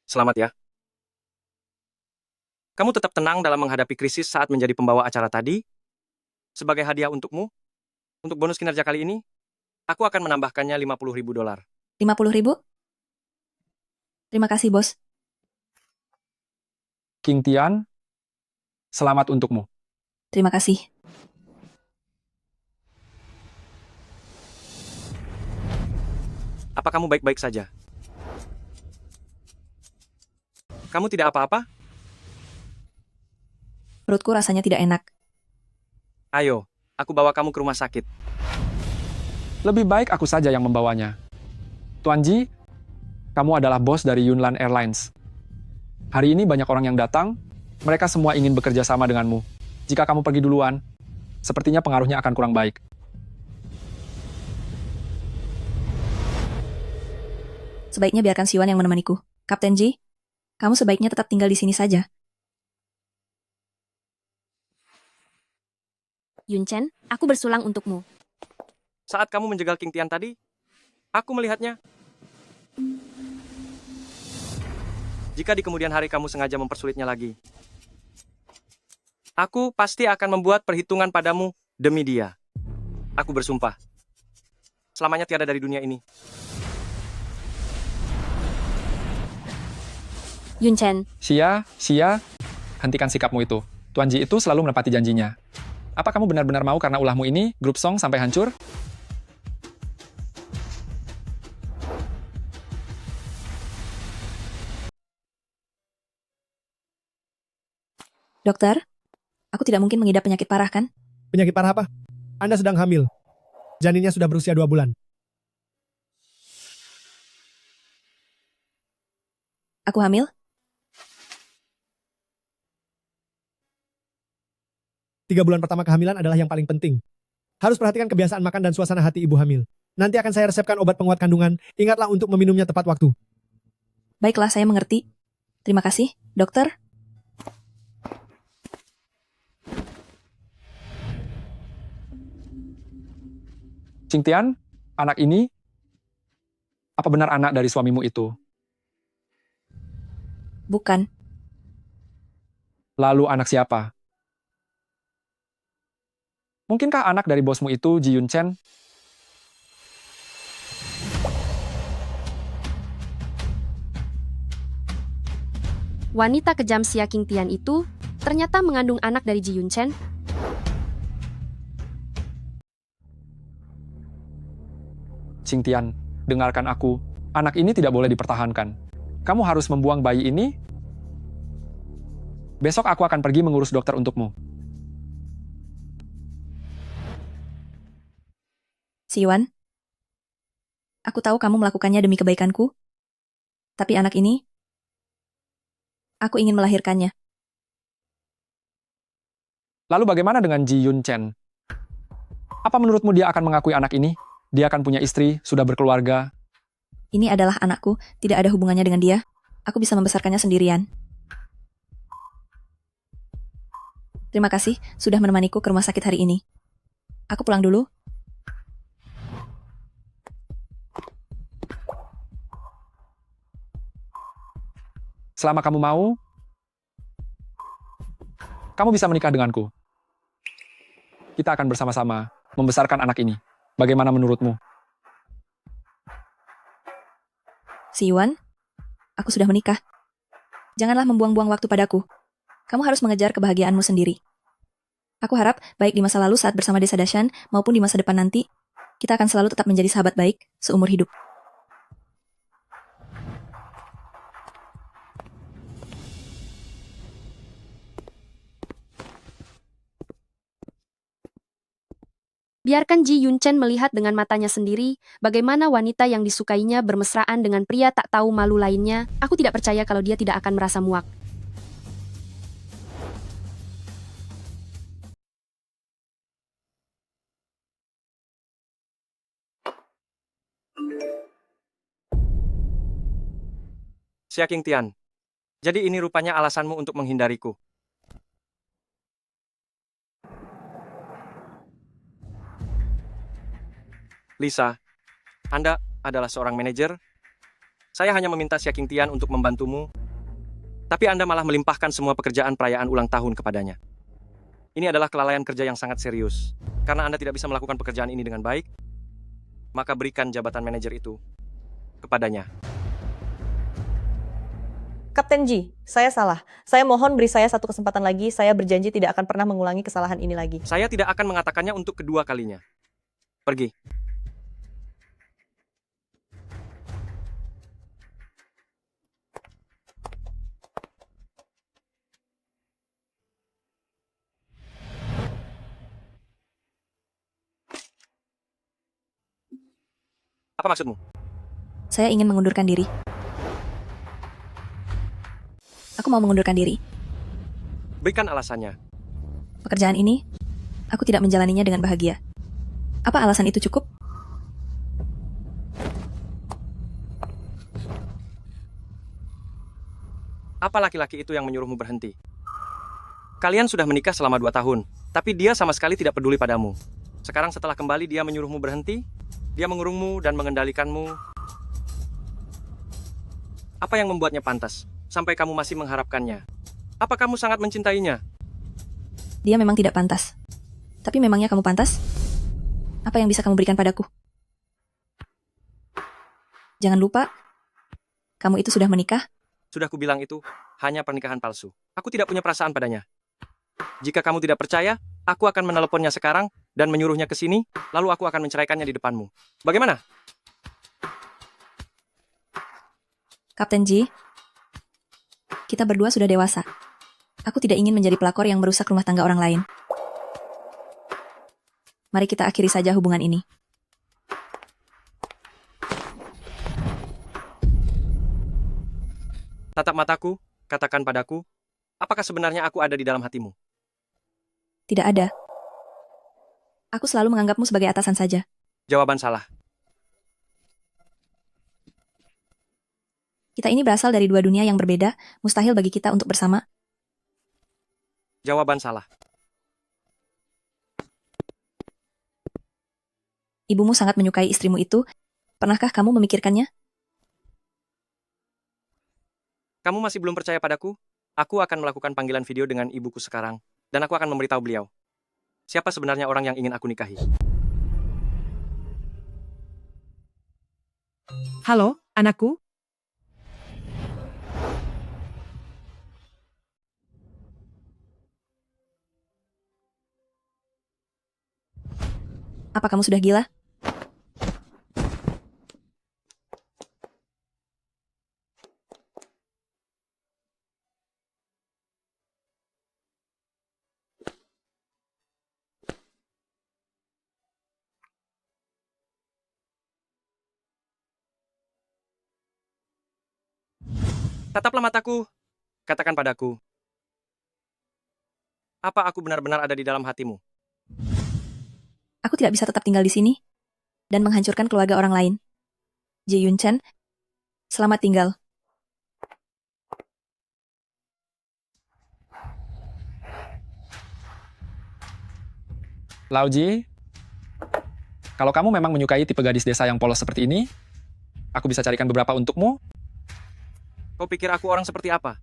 Selamat ya. Kamu tetap tenang dalam menghadapi krisis saat menjadi pembawa acara tadi. Sebagai hadiah untukmu, untuk bonus kinerja kali ini, aku akan menambahkannya $50.000. 50.000? Terima kasih, Bos. King Tian, selamat untukmu. Terima kasih. Apa kamu baik-baik saja? Kamu tidak apa-apa? Perutku rasanya tidak enak. Ayo, aku bawa kamu ke rumah sakit. Lebih baik aku saja yang membawanya. Tuan Ji, kamu adalah bos dari Yunlan Airlines. Hari ini banyak orang yang datang, mereka semua ingin bekerja sama denganmu. Jika kamu pergi duluan, sepertinya pengaruhnya akan kurang baik. Sebaiknya biarkan Siwan yang menemaniku. Kapten Ji, kamu sebaiknya tetap tinggal di sini saja. Yunchen, aku bersulang untukmu. Saat kamu menjegal King Tian tadi, aku melihatnya. Jika di kemudian hari kamu sengaja mempersulitnya lagi, aku pasti akan membuat perhitungan padamu demi dia. Aku bersumpah. Selamanya tiada dari dunia ini. Yunchen. Xia, hentikan sikapmu itu. Tuan Ji itu selalu menepati janjinya. Apa kamu benar-benar mau karena ulahmu ini, grup Song sampai hancur? Dokter, aku tidak mungkin mengidap penyakit parah, kan? Penyakit parah apa? Anda sedang hamil. Janinnya sudah berusia 2 bulan. Aku hamil? Tiga bulan pertama kehamilan adalah yang paling penting. Harus perhatikan kebiasaan makan dan suasana hati ibu hamil. Nanti akan saya resepkan obat penguat kandungan. Ingatlah untuk meminumnya tepat waktu. Baiklah, saya mengerti. Terima kasih, dokter. Qing Tian, anak ini, apa benar anak dari suamimu itu? Bukan. Lalu anak siapa? Mungkinkah anak dari bosmu itu Ji Yunchen? Wanita kejam Xia King Tian itu ternyata mengandung anak dari Ji Yunchen. Qing Tian, dengarkan aku. Anak ini tidak boleh dipertahankan. Kamu harus membuang bayi ini. Besok aku akan pergi mengurus dokter untukmu. Siwan, aku tahu kamu melakukannya demi kebaikanku. Tapi anak ini, aku ingin melahirkannya. Lalu bagaimana dengan Ji Yunchen? Apa menurutmu dia akan mengakui anak ini? Dia akan punya istri, sudah berkeluarga. Ini adalah anakku, tidak ada hubungannya dengan dia. Aku bisa membesarkannya sendirian. Terima kasih sudah menemaniku ke rumah sakit hari ini. Aku pulang dulu. Selama kamu mau, kamu bisa menikah denganku. Kita akan bersama-sama membesarkan anak ini. Bagaimana menurutmu? Siwan, aku sudah menikah. Janganlah membuang-buang waktu padaku. Kamu harus mengejar kebahagiaanmu sendiri. Aku harap, baik di masa lalu saat bersama Desa Dashan, maupun di masa depan nanti, kita akan selalu tetap menjadi sahabat baik seumur hidup. Biarkan Ji Yunchen melihat dengan matanya sendiri bagaimana wanita yang disukainya bermesraan dengan pria tak tahu malu lainnya. Aku tidak percaya kalau dia tidak akan merasa muak. Xia Qingtian, jadi ini rupanya alasanmu untuk menghindariku. Lisa, Anda adalah seorang manajer. Saya hanya meminta Xia Qingtian untuk membantumu, tapi Anda malah melimpahkan semua pekerjaan perayaan ulang tahun kepadanya. Ini adalah kelalaian kerja yang sangat serius. Karena Anda tidak bisa melakukan pekerjaan ini dengan baik, maka berikan jabatan manajer itu kepadanya. Kapten Ji, saya salah. Saya mohon beri saya satu kesempatan lagi. Saya berjanji tidak akan pernah mengulangi kesalahan ini lagi. Saya tidak akan mengatakannya untuk kedua kalinya. Pergi. Apa maksudmu? Saya ingin mengundurkan diri. Aku mau mengundurkan diri. Berikan alasannya. Pekerjaan ini, aku tidak menjalaninya dengan bahagia. Apa alasan itu cukup? Apa laki-laki itu yang menyuruhmu berhenti? Kalian sudah menikah selama 2 tahun, tapi dia sama sekali tidak peduli padamu. Sekarang setelah kembali dia menyuruhmu berhenti, dia mengurungmu dan mengendalikanmu. Apa yang membuatnya pantas, sampai kamu masih mengharapkannya? Apa kamu sangat mencintainya? Dia memang tidak pantas. Tapi memangnya kamu pantas? Apa yang bisa kamu berikan padaku? Jangan lupa, kamu itu sudah menikah. Sudah kubilang itu hanya pernikahan palsu. Aku tidak punya perasaan padanya. Jika kamu tidak percaya, aku akan meneleponnya sekarang dan menyuruhnya ke sini, lalu aku akan menceraikannya di depanmu. Bagaimana? Kapten Ji, kita berdua sudah dewasa. Aku tidak ingin menjadi pelakor yang merusak rumah tangga orang lain. Mari kita akhiri saja hubungan ini. Tatap mataku, katakan padaku, apakah sebenarnya aku ada di dalam hatimu? Tidak ada. Aku selalu menganggapmu sebagai atasan saja. Jawaban salah. Kita ini berasal dari dua dunia yang berbeda, mustahil bagi kita untuk bersama. Jawaban salah. Ibumu sangat menyukai istrimu itu. Pernahkah kamu memikirkannya? Kamu masih belum percaya padaku? Aku akan melakukan panggilan video dengan ibuku sekarang, dan aku akan memberitahu beliau. Siapa sebenarnya orang yang ingin aku nikahi? Halo, anakku? Apa kamu sudah gila? Tataplah mataku, katakan padaku. Apa aku benar-benar ada di dalam hatimu? Aku tidak bisa tetap tinggal di sini dan menghancurkan keluarga orang lain. Ji Yunchen, selamat tinggal. Lauji, kalau kamu memang menyukai tipe gadis desa yang polos seperti ini, aku bisa carikan beberapa untukmu. Kau pikir aku orang seperti apa?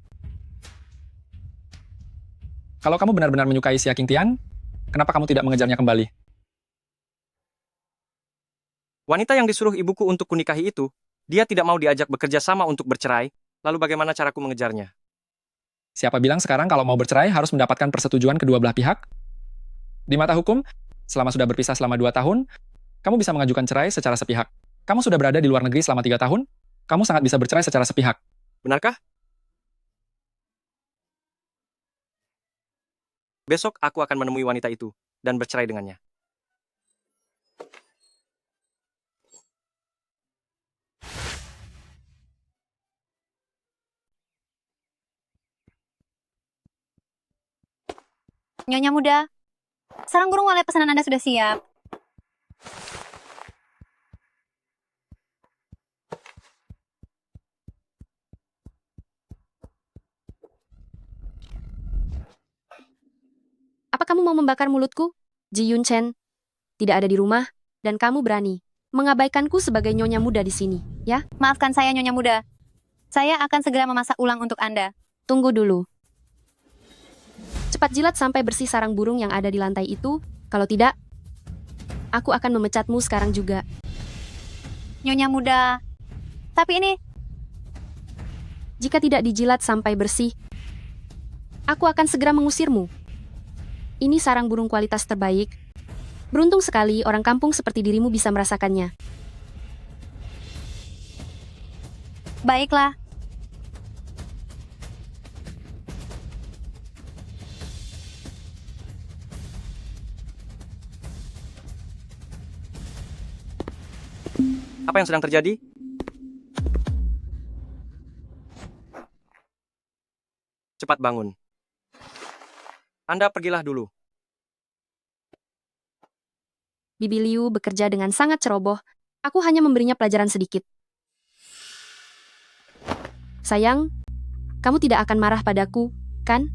Kalau kamu benar-benar menyukai Xia Qingtian, kenapa kamu tidak mengejarnya kembali? Wanita yang disuruh ibuku untuk kunikahi itu, dia tidak mau diajak bekerja sama untuk bercerai, lalu bagaimana caraku mengejarnya? Siapa bilang sekarang kalau mau bercerai harus mendapatkan persetujuan kedua belah pihak? Di mata hukum, selama sudah berpisah selama 2 tahun, kamu bisa mengajukan cerai secara sepihak. Kamu sudah berada di luar negeri selama 3 tahun, kamu sangat bisa bercerai secara sepihak. Benarkah? Besok aku akan menemui wanita itu dan bercerai dengannya. Nyonya muda, sarang burung walet pesanan Anda sudah siap. Apa kamu mau membakar mulutku? Ji Yun Chen tidak ada di rumah, dan kamu berani mengabaikanku sebagai nyonya muda di sini, ya? Maafkan saya, Nyonya muda. Saya akan segera memasak ulang untuk Anda. Tunggu dulu. Cepat jilat sampai bersih sarang burung yang ada di lantai itu. Kalau tidak, aku akan memecatmu sekarang juga. Nyonya muda. Tapi ini... Jika tidak dijilat sampai bersih, aku akan segera mengusirmu. Ini sarang burung kualitas terbaik. Beruntung sekali orang kampung seperti dirimu bisa merasakannya. Baiklah. Apa yang sedang terjadi? Cepat bangun. Anda pergilah dulu. Bibi Liu bekerja dengan sangat ceroboh. Aku hanya memberinya pelajaran sedikit. Sayang, kamu tidak akan marah padaku, kan?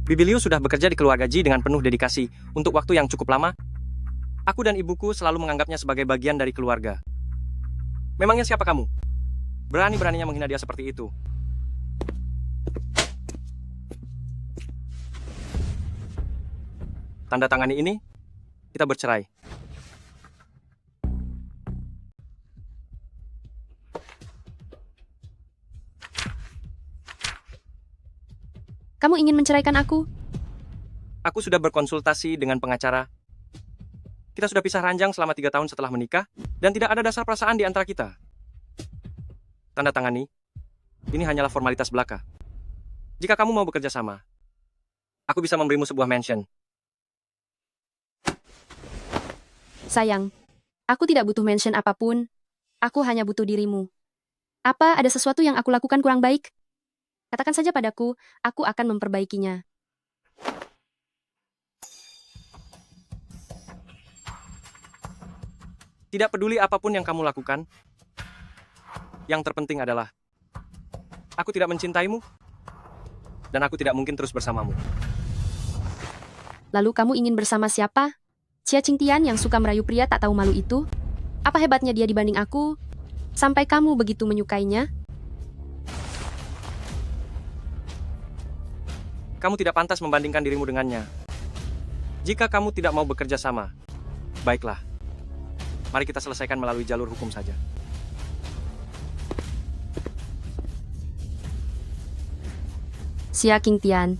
Bibi Liu sudah bekerja di keluarga Ji dengan penuh dedikasi untuk waktu yang cukup lama. Aku dan ibuku selalu menganggapnya sebagai bagian dari keluarga. Memangnya siapa kamu? Berani-beraninya menghina dia seperti itu. Tanda tangani ini, kita bercerai. Kamu ingin menceraikan aku? Aku sudah berkonsultasi dengan pengacara. Kita sudah pisah ranjang selama 3 tahun setelah menikah, dan tidak ada dasar perasaan di antara kita. Tanda tangani, ini hanyalah formalitas belaka. Jika kamu mau bekerja sama, aku bisa memberimu sebuah mansion. Sayang, aku tidak butuh mention apapun. Aku hanya butuh dirimu. Apa ada sesuatu yang aku lakukan kurang baik? Katakan saja padaku, aku akan memperbaikinya. Tidak peduli apapun yang kamu lakukan, yang terpenting adalah aku tidak mencintaimu, dan aku tidak mungkin terus bersamamu. Lalu kamu ingin bersama siapa? Xia Qingtian yang suka merayu pria tak tahu malu itu? Apa hebatnya dia dibanding aku? Sampai kamu begitu menyukainya? Kamu tidak pantas membandingkan dirimu dengannya. Jika kamu tidak mau bekerja sama, baiklah. Mari kita selesaikan melalui jalur hukum saja. Xia Qingtian,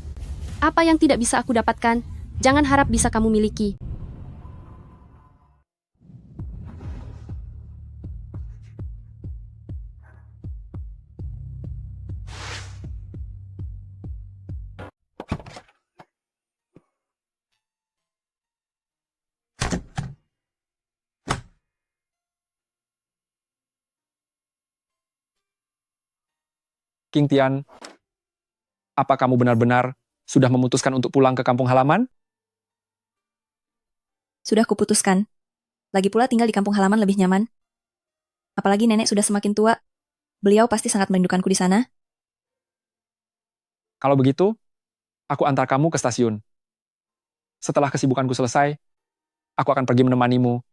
apa yang tidak bisa aku dapatkan, jangan harap bisa kamu miliki. Qingtian, apa kamu benar-benar sudah memutuskan untuk pulang ke kampung halaman? Sudah kuputuskan. Lagi pula tinggal di kampung halaman lebih nyaman. Apalagi nenek sudah semakin tua. Beliau pasti sangat merindukanku di sana. Kalau begitu, aku antar kamu ke stasiun. Setelah kesibukanku selesai, aku akan pergi menemanimu.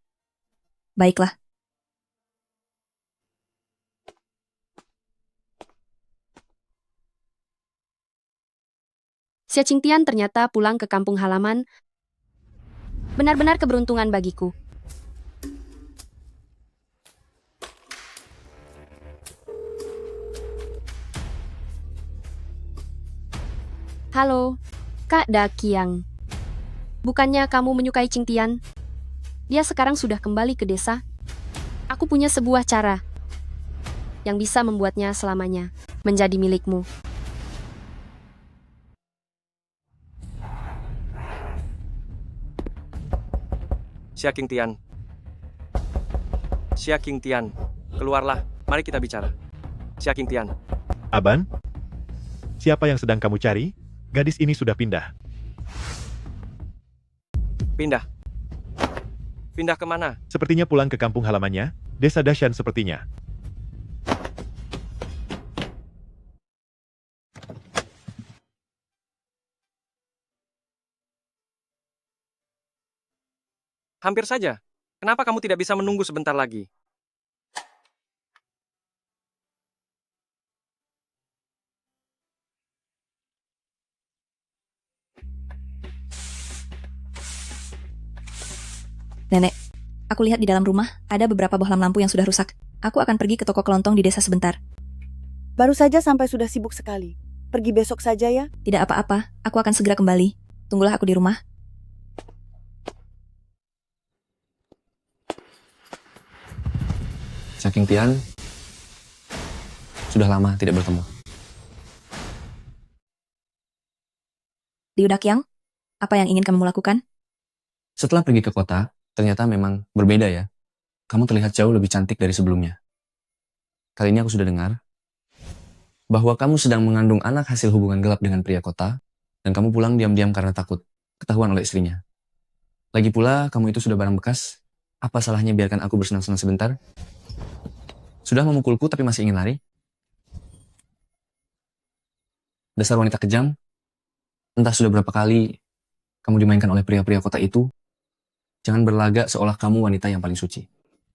Baiklah. Xia Qingtian ternyata pulang ke kampung halaman. Benar-benar keberuntungan bagiku. Halo, Kak Dakiang. Bukannya kamu menyukai Qingtian? Dia sekarang sudah kembali ke desa. Aku punya sebuah cara yang bisa membuatnya selamanya menjadi milikmu. Xia Qingtian. Xia Qingtian, keluarlah. Mari kita bicara. Xia Qingtian. Aban? Siapa yang sedang kamu cari? Gadis ini sudah pindah. Pindah. Pindah kemana? Sepertinya pulang ke kampung halamannya, Desa Dashan sepertinya. Hampir saja. Kenapa kamu tidak bisa menunggu sebentar lagi? Nenek, aku lihat di dalam rumah ada beberapa bohlam lampu yang sudah rusak. Aku akan pergi ke toko kelontong di desa sebentar. Baru saja sampai sudah sibuk sekali. Pergi besok saja ya. Tidak apa-apa, aku akan segera kembali. Tunggulah aku di rumah. Saking Tian, sudah lama tidak bertemu. Liu Dakyang, apa yang ingin kamu lakukan? Setelah pergi ke kota, ternyata memang berbeda ya. Kamu terlihat jauh lebih cantik dari sebelumnya. Kali ini aku sudah dengar bahwa kamu sedang mengandung anak hasil hubungan gelap dengan pria kota, dan kamu pulang diam-diam karena takut ketahuan oleh istrinya. Lagi pula, kamu itu sudah barang bekas. Apa salahnya biarkan aku bersenang-senang sebentar? Sudah memukulku tapi masih ingin lari? Dasar wanita kejam. Entah sudah berapa kali kamu dimainkan oleh pria-pria kota itu. Jangan berlagak seolah kamu wanita yang paling suci.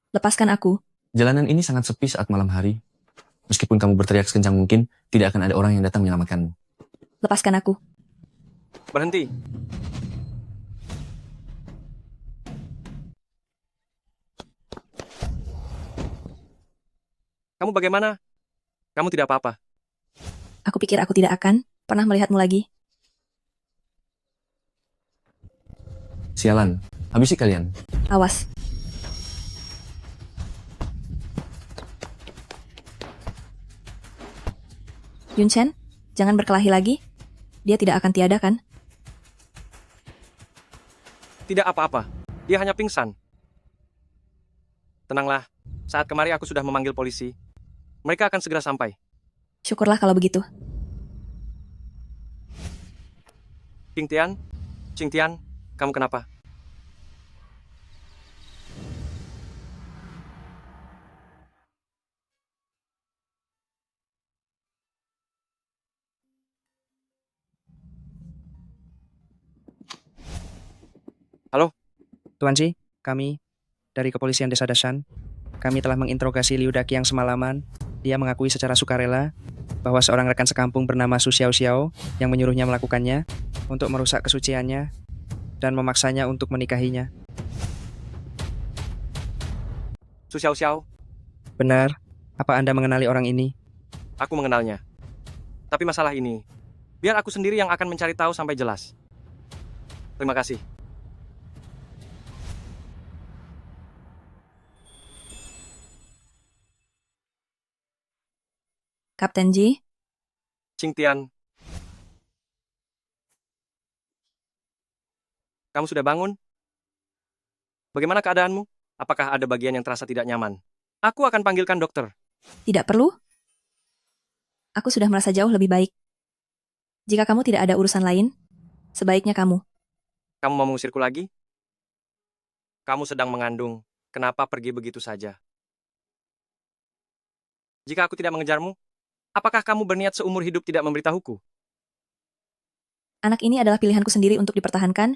Lepaskan aku. Jalanan ini sangat sepi saat malam hari. Meskipun kamu berteriak sekencang mungkin, tidak akan ada orang yang datang menyelamatkanmu. Lepaskan aku. Berhenti. Kamu bagaimana? Kamu tidak apa-apa. Aku pikir aku tidak akan pernah melihatmu lagi. Sialan, habisi kalian. Awas. Yun Chen, jangan berkelahi lagi. Dia tidak akan tiada kan? Tidak apa-apa. Dia hanya pingsan. Tenanglah. Saat kemari aku sudah memanggil polisi. Mereka akan segera sampai. Syukurlah kalau begitu. Qing Tian, kamu kenapa? Halo? Tuan Ji, kami dari Kepolisian Desa Dashan. Kami telah menginterogasi Liu Dakyang semalaman. Dia mengakui secara sukarela bahwa seorang rekan sekampung bernama Su Xiao Xiao yang menyuruhnya melakukannya untuk merusak kesuciannya dan memaksanya untuk menikahinya. Su Xiao Xiao? Benar. Apa Anda mengenali orang ini? Aku mengenalnya. Tapi masalah ini, biar aku sendiri yang akan mencari tahu sampai jelas. Terima kasih. Kapten Ji, Qing Tian. Kamu sudah bangun? Bagaimana keadaanmu? Apakah ada bagian yang terasa tidak nyaman? Aku akan panggilkan dokter. tidak perlu. Aku sudah merasa jauh lebih baik. Jika kamu tidak ada urusan lain, sebaiknya kamu. Kamu mau mengusirku lagi? Kamu sedang mengandung. Kenapa pergi begitu saja? Jika aku tidak mengejarmu, apakah kamu berniat seumur hidup tidak memberitahuku? Anak ini adalah pilihanku sendiri untuk dipertahankan.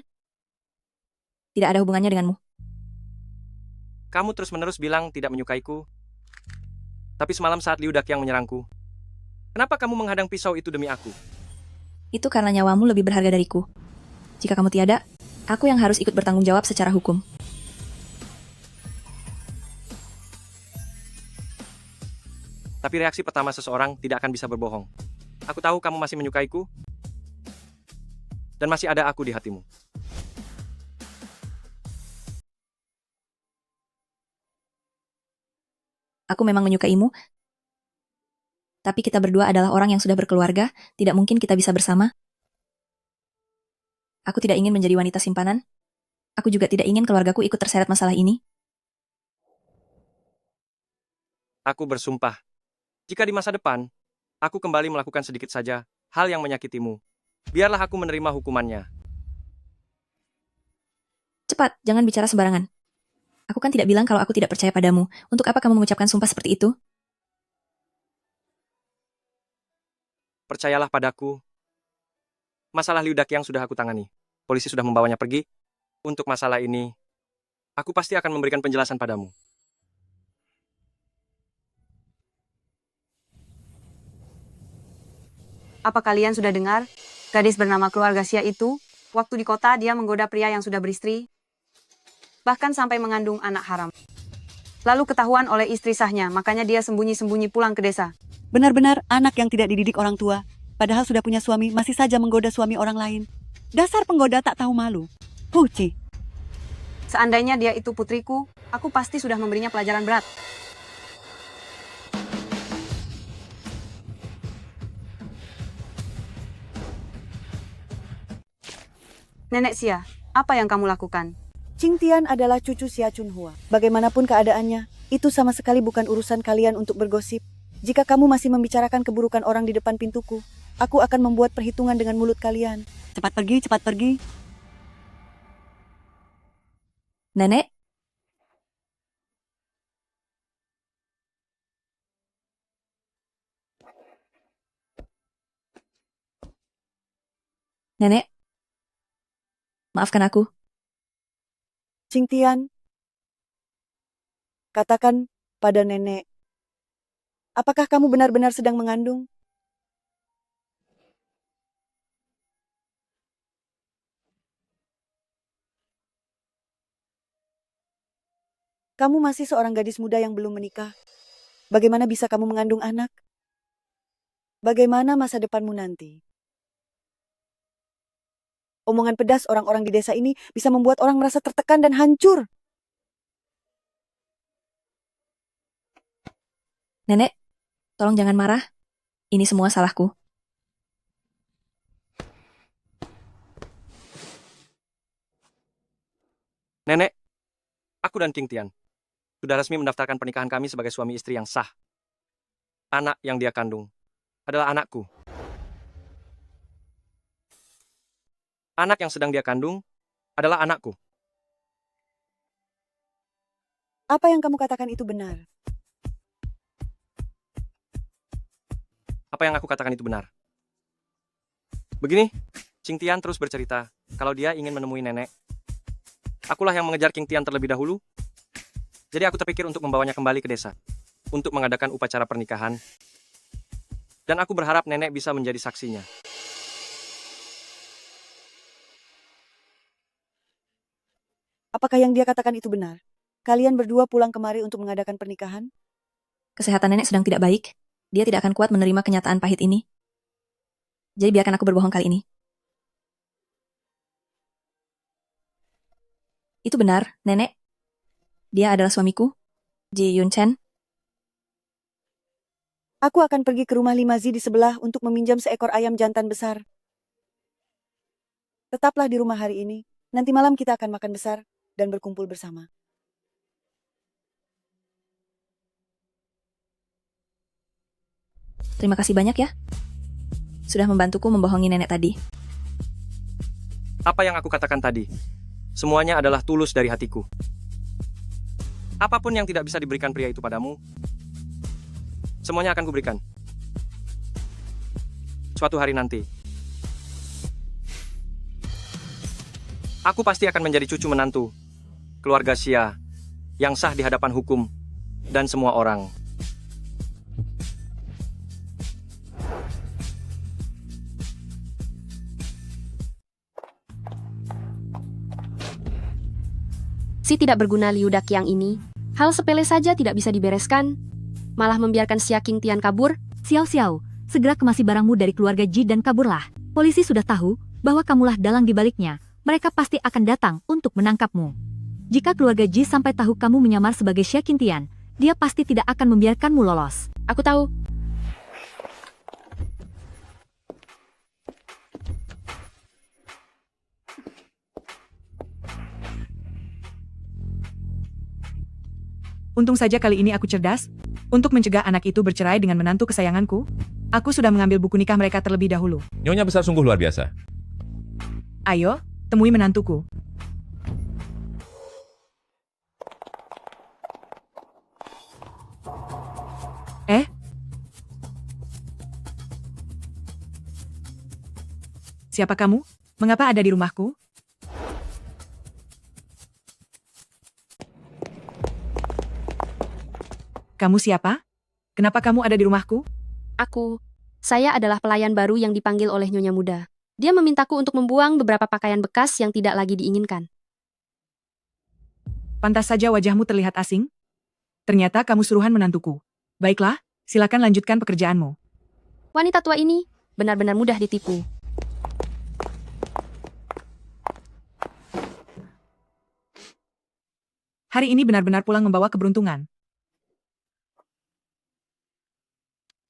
Tidak ada hubungannya denganmu. Kamu terus-menerus bilang tidak menyukaiku. Tapi semalam saat Liu Dakyang menyerangku, kenapa kamu menghadang pisau itu demi aku? Itu karena nyawamu lebih berharga dariku. Jika kamu tiada, aku yang harus ikut bertanggung jawab secara hukum. Tapi reaksi pertama seseorang tidak akan bisa berbohong. Aku tahu kamu masih menyukaiku, dan masih ada aku di hatimu. Aku memang menyukaimu, tapi kita berdua adalah orang yang sudah berkeluarga, tidak mungkin kita bisa bersama. Aku tidak ingin menjadi wanita simpanan. Aku juga tidak ingin keluargaku ikut terseret masalah ini. Aku bersumpah, jika di masa depan, aku kembali melakukan sedikit saja hal yang menyakitimu, Biarlah aku menerima hukumannya. Cepat, jangan bicara sembarangan. Aku kan tidak bilang kalau aku tidak percaya padamu. Untuk apa kamu mengucapkan sumpah seperti itu? Percayalah padaku. Masalah Liu Daqiang sudah aku tangani. Polisi sudah membawanya pergi. Untuk masalah ini, aku pasti akan memberikan penjelasan padamu. Apa kalian sudah dengar? Gadis bernama keluarga Xia itu, waktu di kota dia menggoda pria yang sudah beristri, bahkan sampai mengandung anak haram. Lalu ketahuan oleh istri sahnya, makanya dia sembunyi-sembunyi pulang ke desa. Benar-benar anak yang tidak dididik orang tua, padahal sudah punya suami, masih saja menggoda suami orang lain. Dasar penggoda tak tahu malu. Puci. Seandainya dia itu putriku, aku pasti sudah memberinya pelajaran berat. Nenek Xia, apa yang kamu lakukan? Qingtian adalah cucu Xia Chunhua. Bagaimanapun keadaannya, itu sama sekali bukan urusan kalian untuk bergosip. Jika kamu masih membicarakan keburukan orang di depan pintuku, aku akan membuat perhitungan dengan mulut kalian. Cepat pergi, cepat pergi. Nenek? Nenek? Maafkan aku. Qingtian, katakan pada nenek, apakah kamu benar-benar sedang mengandung? Kamu masih seorang gadis muda yang belum menikah. Bagaimana bisa kamu mengandung anak? Bagaimana masa depanmu nanti? Omongan pedas orang-orang di desa ini bisa membuat orang merasa tertekan dan hancur. Nenek, tolong jangan marah. Ini semua salahku. Nenek, aku dan Qingtian sudah resmi mendaftarkan pernikahan kami sebagai suami istri yang sah. Anak yang dia kandung adalah anakku. Anak yang sedang dia kandung adalah anakku. Apa yang kamu katakan itu benar? Apa yang aku katakan itu benar? Begini, Qingtian terus bercerita kalau dia ingin menemui nenek. Akulah yang mengejar Qingtian terlebih dahulu. Jadi aku terpikir untuk membawanya kembali ke desa untuk mengadakan upacara pernikahan. Dan aku berharap nenek bisa menjadi saksinya. Apakah yang dia katakan itu benar? Kalian berdua pulang kemari untuk mengadakan pernikahan? Kesehatan nenek sedang tidak baik. Dia tidak akan kuat menerima kenyataan pahit ini. Jadi biarkan aku berbohong kali ini. Itu benar, nenek. Dia adalah suamiku, Ji Yunchen. Aku akan pergi ke rumah Limazi di sebelah untuk meminjam seekor ayam jantan besar. Tetaplah di rumah hari ini. Nanti malam kita akan makan besar dan berkumpul bersama. Terima kasih banyak ya. Sudah membantuku membohongi nenek tadi. Apa yang aku katakan tadi, semuanya adalah tulus dari hatiku. Apapun yang tidak bisa diberikan pria itu padamu, semuanya akan kuberikan. Suatu hari nanti, aku pasti akan menjadi cucu menantu keluarga Xia yang sah di hadapan hukum dan semua orang. Si tidak berguna Liu Daqiang ini, hal sepele saja tidak bisa dibereskan, malah membiarkan Xia Qingtian kabur. Xiao, segera kemasi barangmu dari keluarga Ji dan kaburlah. Polisi sudah tahu bahwa kamulah dalang di baliknya. Mereka pasti akan datang untuk menangkapmu. Jika keluarga Ji sampai tahu kamu menyamar sebagai Xia Qingtian, dia pasti tidak akan membiarkanmu lolos. Aku tahu. Untung saja kali ini aku cerdas untuk mencegah anak itu bercerai dengan menantu kesayanganku. Aku sudah mengambil buku nikah mereka terlebih dahulu. Nyonya besar sungguh luar biasa. Ayo, temui menantuku. Siapa kamu? Mengapa ada di rumahku? Kamu siapa? Kenapa kamu ada di rumahku? Saya adalah pelayan baru yang dipanggil oleh Nyonya Muda. Dia memintaku untuk membuang beberapa pakaian bekas yang tidak lagi diinginkan. Pantas saja wajahmu terlihat asing. Ternyata kamu suruhan menantuku. Baiklah, silakan lanjutkan pekerjaanmu. Wanita tua ini benar-benar mudah ditipu. Hari ini benar-benar pulang membawa keberuntungan.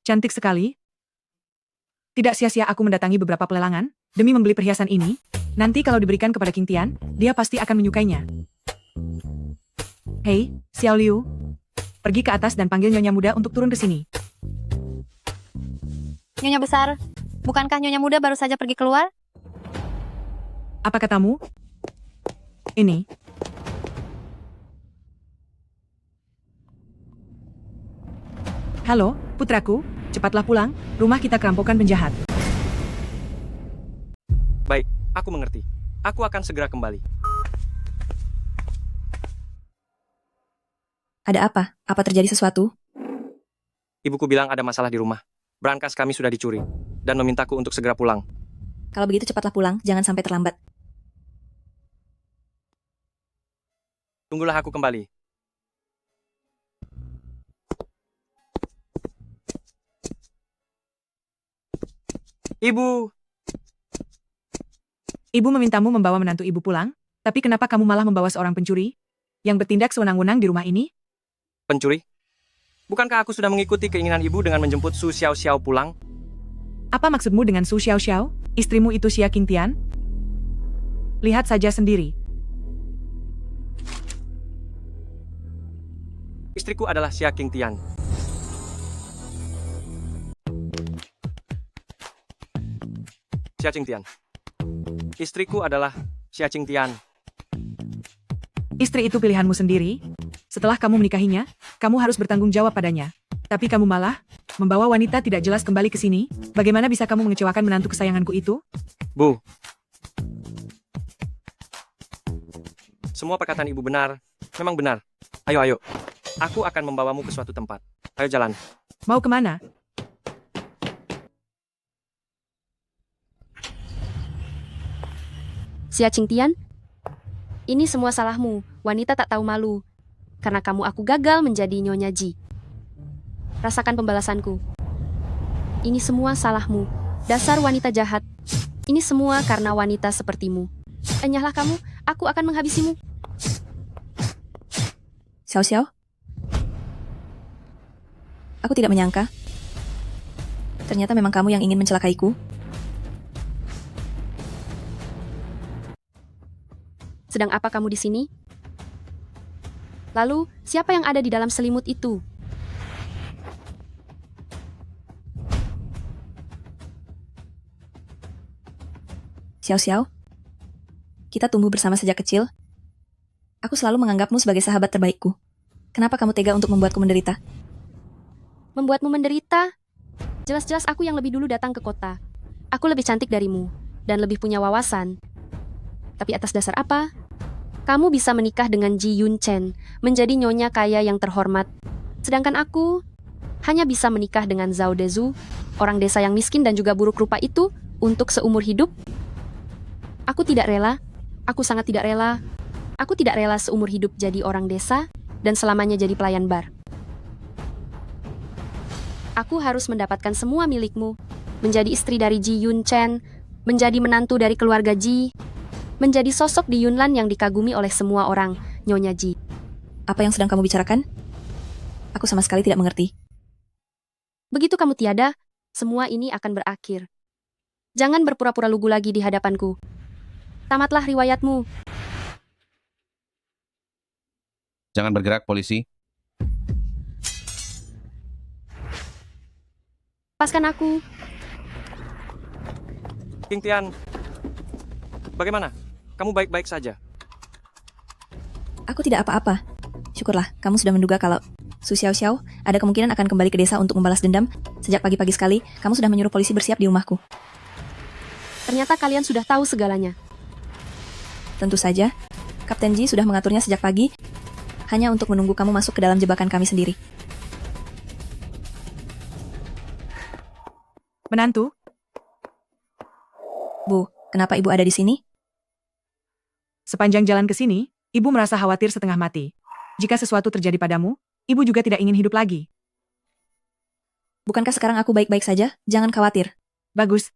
Cantik sekali. Tidak sia-sia aku mendatangi beberapa pelelangan demi membeli perhiasan ini. Nanti kalau diberikan kepada King Tian, dia pasti akan menyukainya. Hei, Xiao Liu. Pergi ke atas dan panggil Nyonya Muda untuk turun ke sini. Nyonya besar, bukankah Nyonya Muda baru saja pergi keluar? Apa katamu? Ini. Halo, putraku. Cepatlah pulang, rumah kita kerampokan penjahat. Baik, aku mengerti. Aku akan segera kembali. Ada apa? Apa terjadi sesuatu? Ibuku bilang ada masalah di rumah. Brankas kami sudah dicuri, dan memintaku untuk segera pulang. Kalau begitu cepatlah pulang, jangan sampai terlambat. Tunggulah aku kembali. Ibu! Ibu memintamu membawa menantu ibu pulang, tapi kenapa kamu malah membawa seorang pencuri? Yang bertindak sewenang-wenang di rumah ini? Pencuri? Bukankah aku sudah mengikuti keinginan ibu dengan menjemput Su Xiao Xiao pulang? Apa maksudmu dengan Su Xiao Xiao? Istrimu itu Xia King Tian? Lihat saja sendiri. Istriku adalah Xia King Tian. Xia Qing Tian. Istriku adalah Xia Qing Tian. Istri itu pilihanmu sendiri. Setelah kamu menikahinya, kamu harus bertanggung jawab padanya. Tapi kamu malah membawa wanita tidak jelas kembali ke sini. Bagaimana bisa kamu mengecewakan menantu kesayanganku itu? Bu. Semua perkataan ibu benar. Memang benar. Ayo, ayo. Aku akan membawamu ke suatu tempat. Ayo jalan. Mau kemana? Xia Qing Tian, ini semua salahmu, wanita tak tahu malu. Karena kamu aku gagal menjadi Nyonya Ji. Rasakan pembalasanku. Ini semua salahmu, dasar wanita jahat. Ini semua karena wanita sepertimu. Enyahlah kamu, aku akan menghabisimu. Xiao Xiao? Aku tidak menyangka. Ternyata memang kamu yang ingin mencelakaiku. Sedang apa kamu di sini? Lalu, siapa yang ada di dalam selimut itu? Xiao Xiao? Kita tumbuh bersama sejak kecil. Aku selalu menganggapmu sebagai sahabat terbaikku. Kenapa kamu tega untuk membuatku menderita? Membuatmu menderita? Jelas-jelas aku yang lebih dulu datang ke kota. Aku lebih cantik darimu, dan lebih punya wawasan. Tapi atas dasar apa? Kamu bisa menikah dengan Ji Yun Chen, menjadi nyonya kaya yang terhormat. Sedangkan aku hanya bisa menikah dengan Zhao Dezu, orang desa yang miskin dan juga buruk rupa itu, untuk seumur hidup. Aku tidak rela. Aku sangat tidak rela. Aku tidak rela seumur hidup jadi orang desa, dan selamanya jadi pelayan bar. Aku harus mendapatkan semua milikmu, menjadi istri dari Ji Yun Chen, menjadi menantu dari keluarga Ji, menjadi sosok di Yunlan yang dikagumi oleh semua orang, Nyonya Ji. Apa yang sedang kamu bicarakan? Aku sama sekali tidak mengerti. Begitu kamu tiada, semua ini akan berakhir. Jangan berpura-pura lugu lagi di hadapanku. Tamatlah riwayatmu. Jangan bergerak, polisi. Lepaskan aku. King Tian, bagaimana? Kamu baik-baik saja? Aku tidak apa-apa. Syukurlah, kamu sudah menduga kalau Su Xiao ada kemungkinan akan kembali ke desa untuk membalas dendam. Sejak pagi-pagi sekali, kamu sudah menyuruh polisi bersiap di rumahku. Ternyata kalian sudah tahu segalanya. Tentu saja, Kapten Ji sudah mengaturnya sejak pagi, hanya untuk menunggu kamu masuk ke dalam jebakan kami sendiri. Menantu? Bu, kenapa ibu ada di sini? Sepanjang jalan ke sini, ibu merasa khawatir setengah mati. Jika sesuatu terjadi padamu, ibu juga tidak ingin hidup lagi. Bukankah sekarang aku baik-baik saja? Jangan khawatir. Bagus.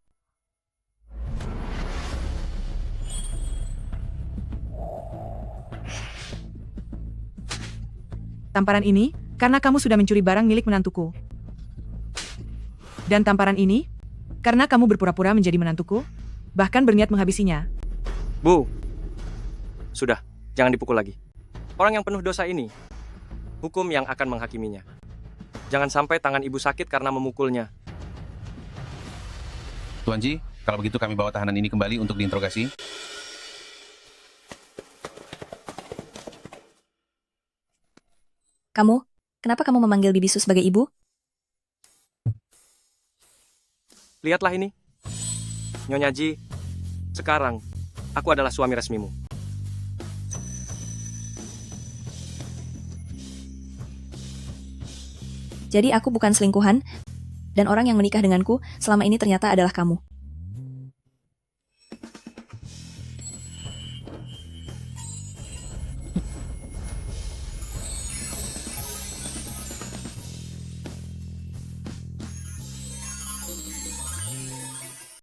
Tamparan ini, karena kamu sudah mencuri barang milik menantuku. Dan tamparan ini, karena kamu berpura-pura menjadi menantuku, bahkan berniat menghabisinya. Bu, sudah, jangan dipukul lagi. Orang yang penuh dosa ini, hukum yang akan menghakiminya. Jangan sampai tangan ibu sakit karena memukulnya. Tuan Ji, kalau begitu kami bawa tahanan ini kembali untuk diinterogasi. Kamu, kenapa kamu memanggil Bibisu sebagai ibu? Lihatlah ini. Nyonya Ji, sekarang aku adalah suami resmimu. Jadi aku bukan selingkuhan, dan orang yang menikah denganku selama ini ternyata adalah kamu.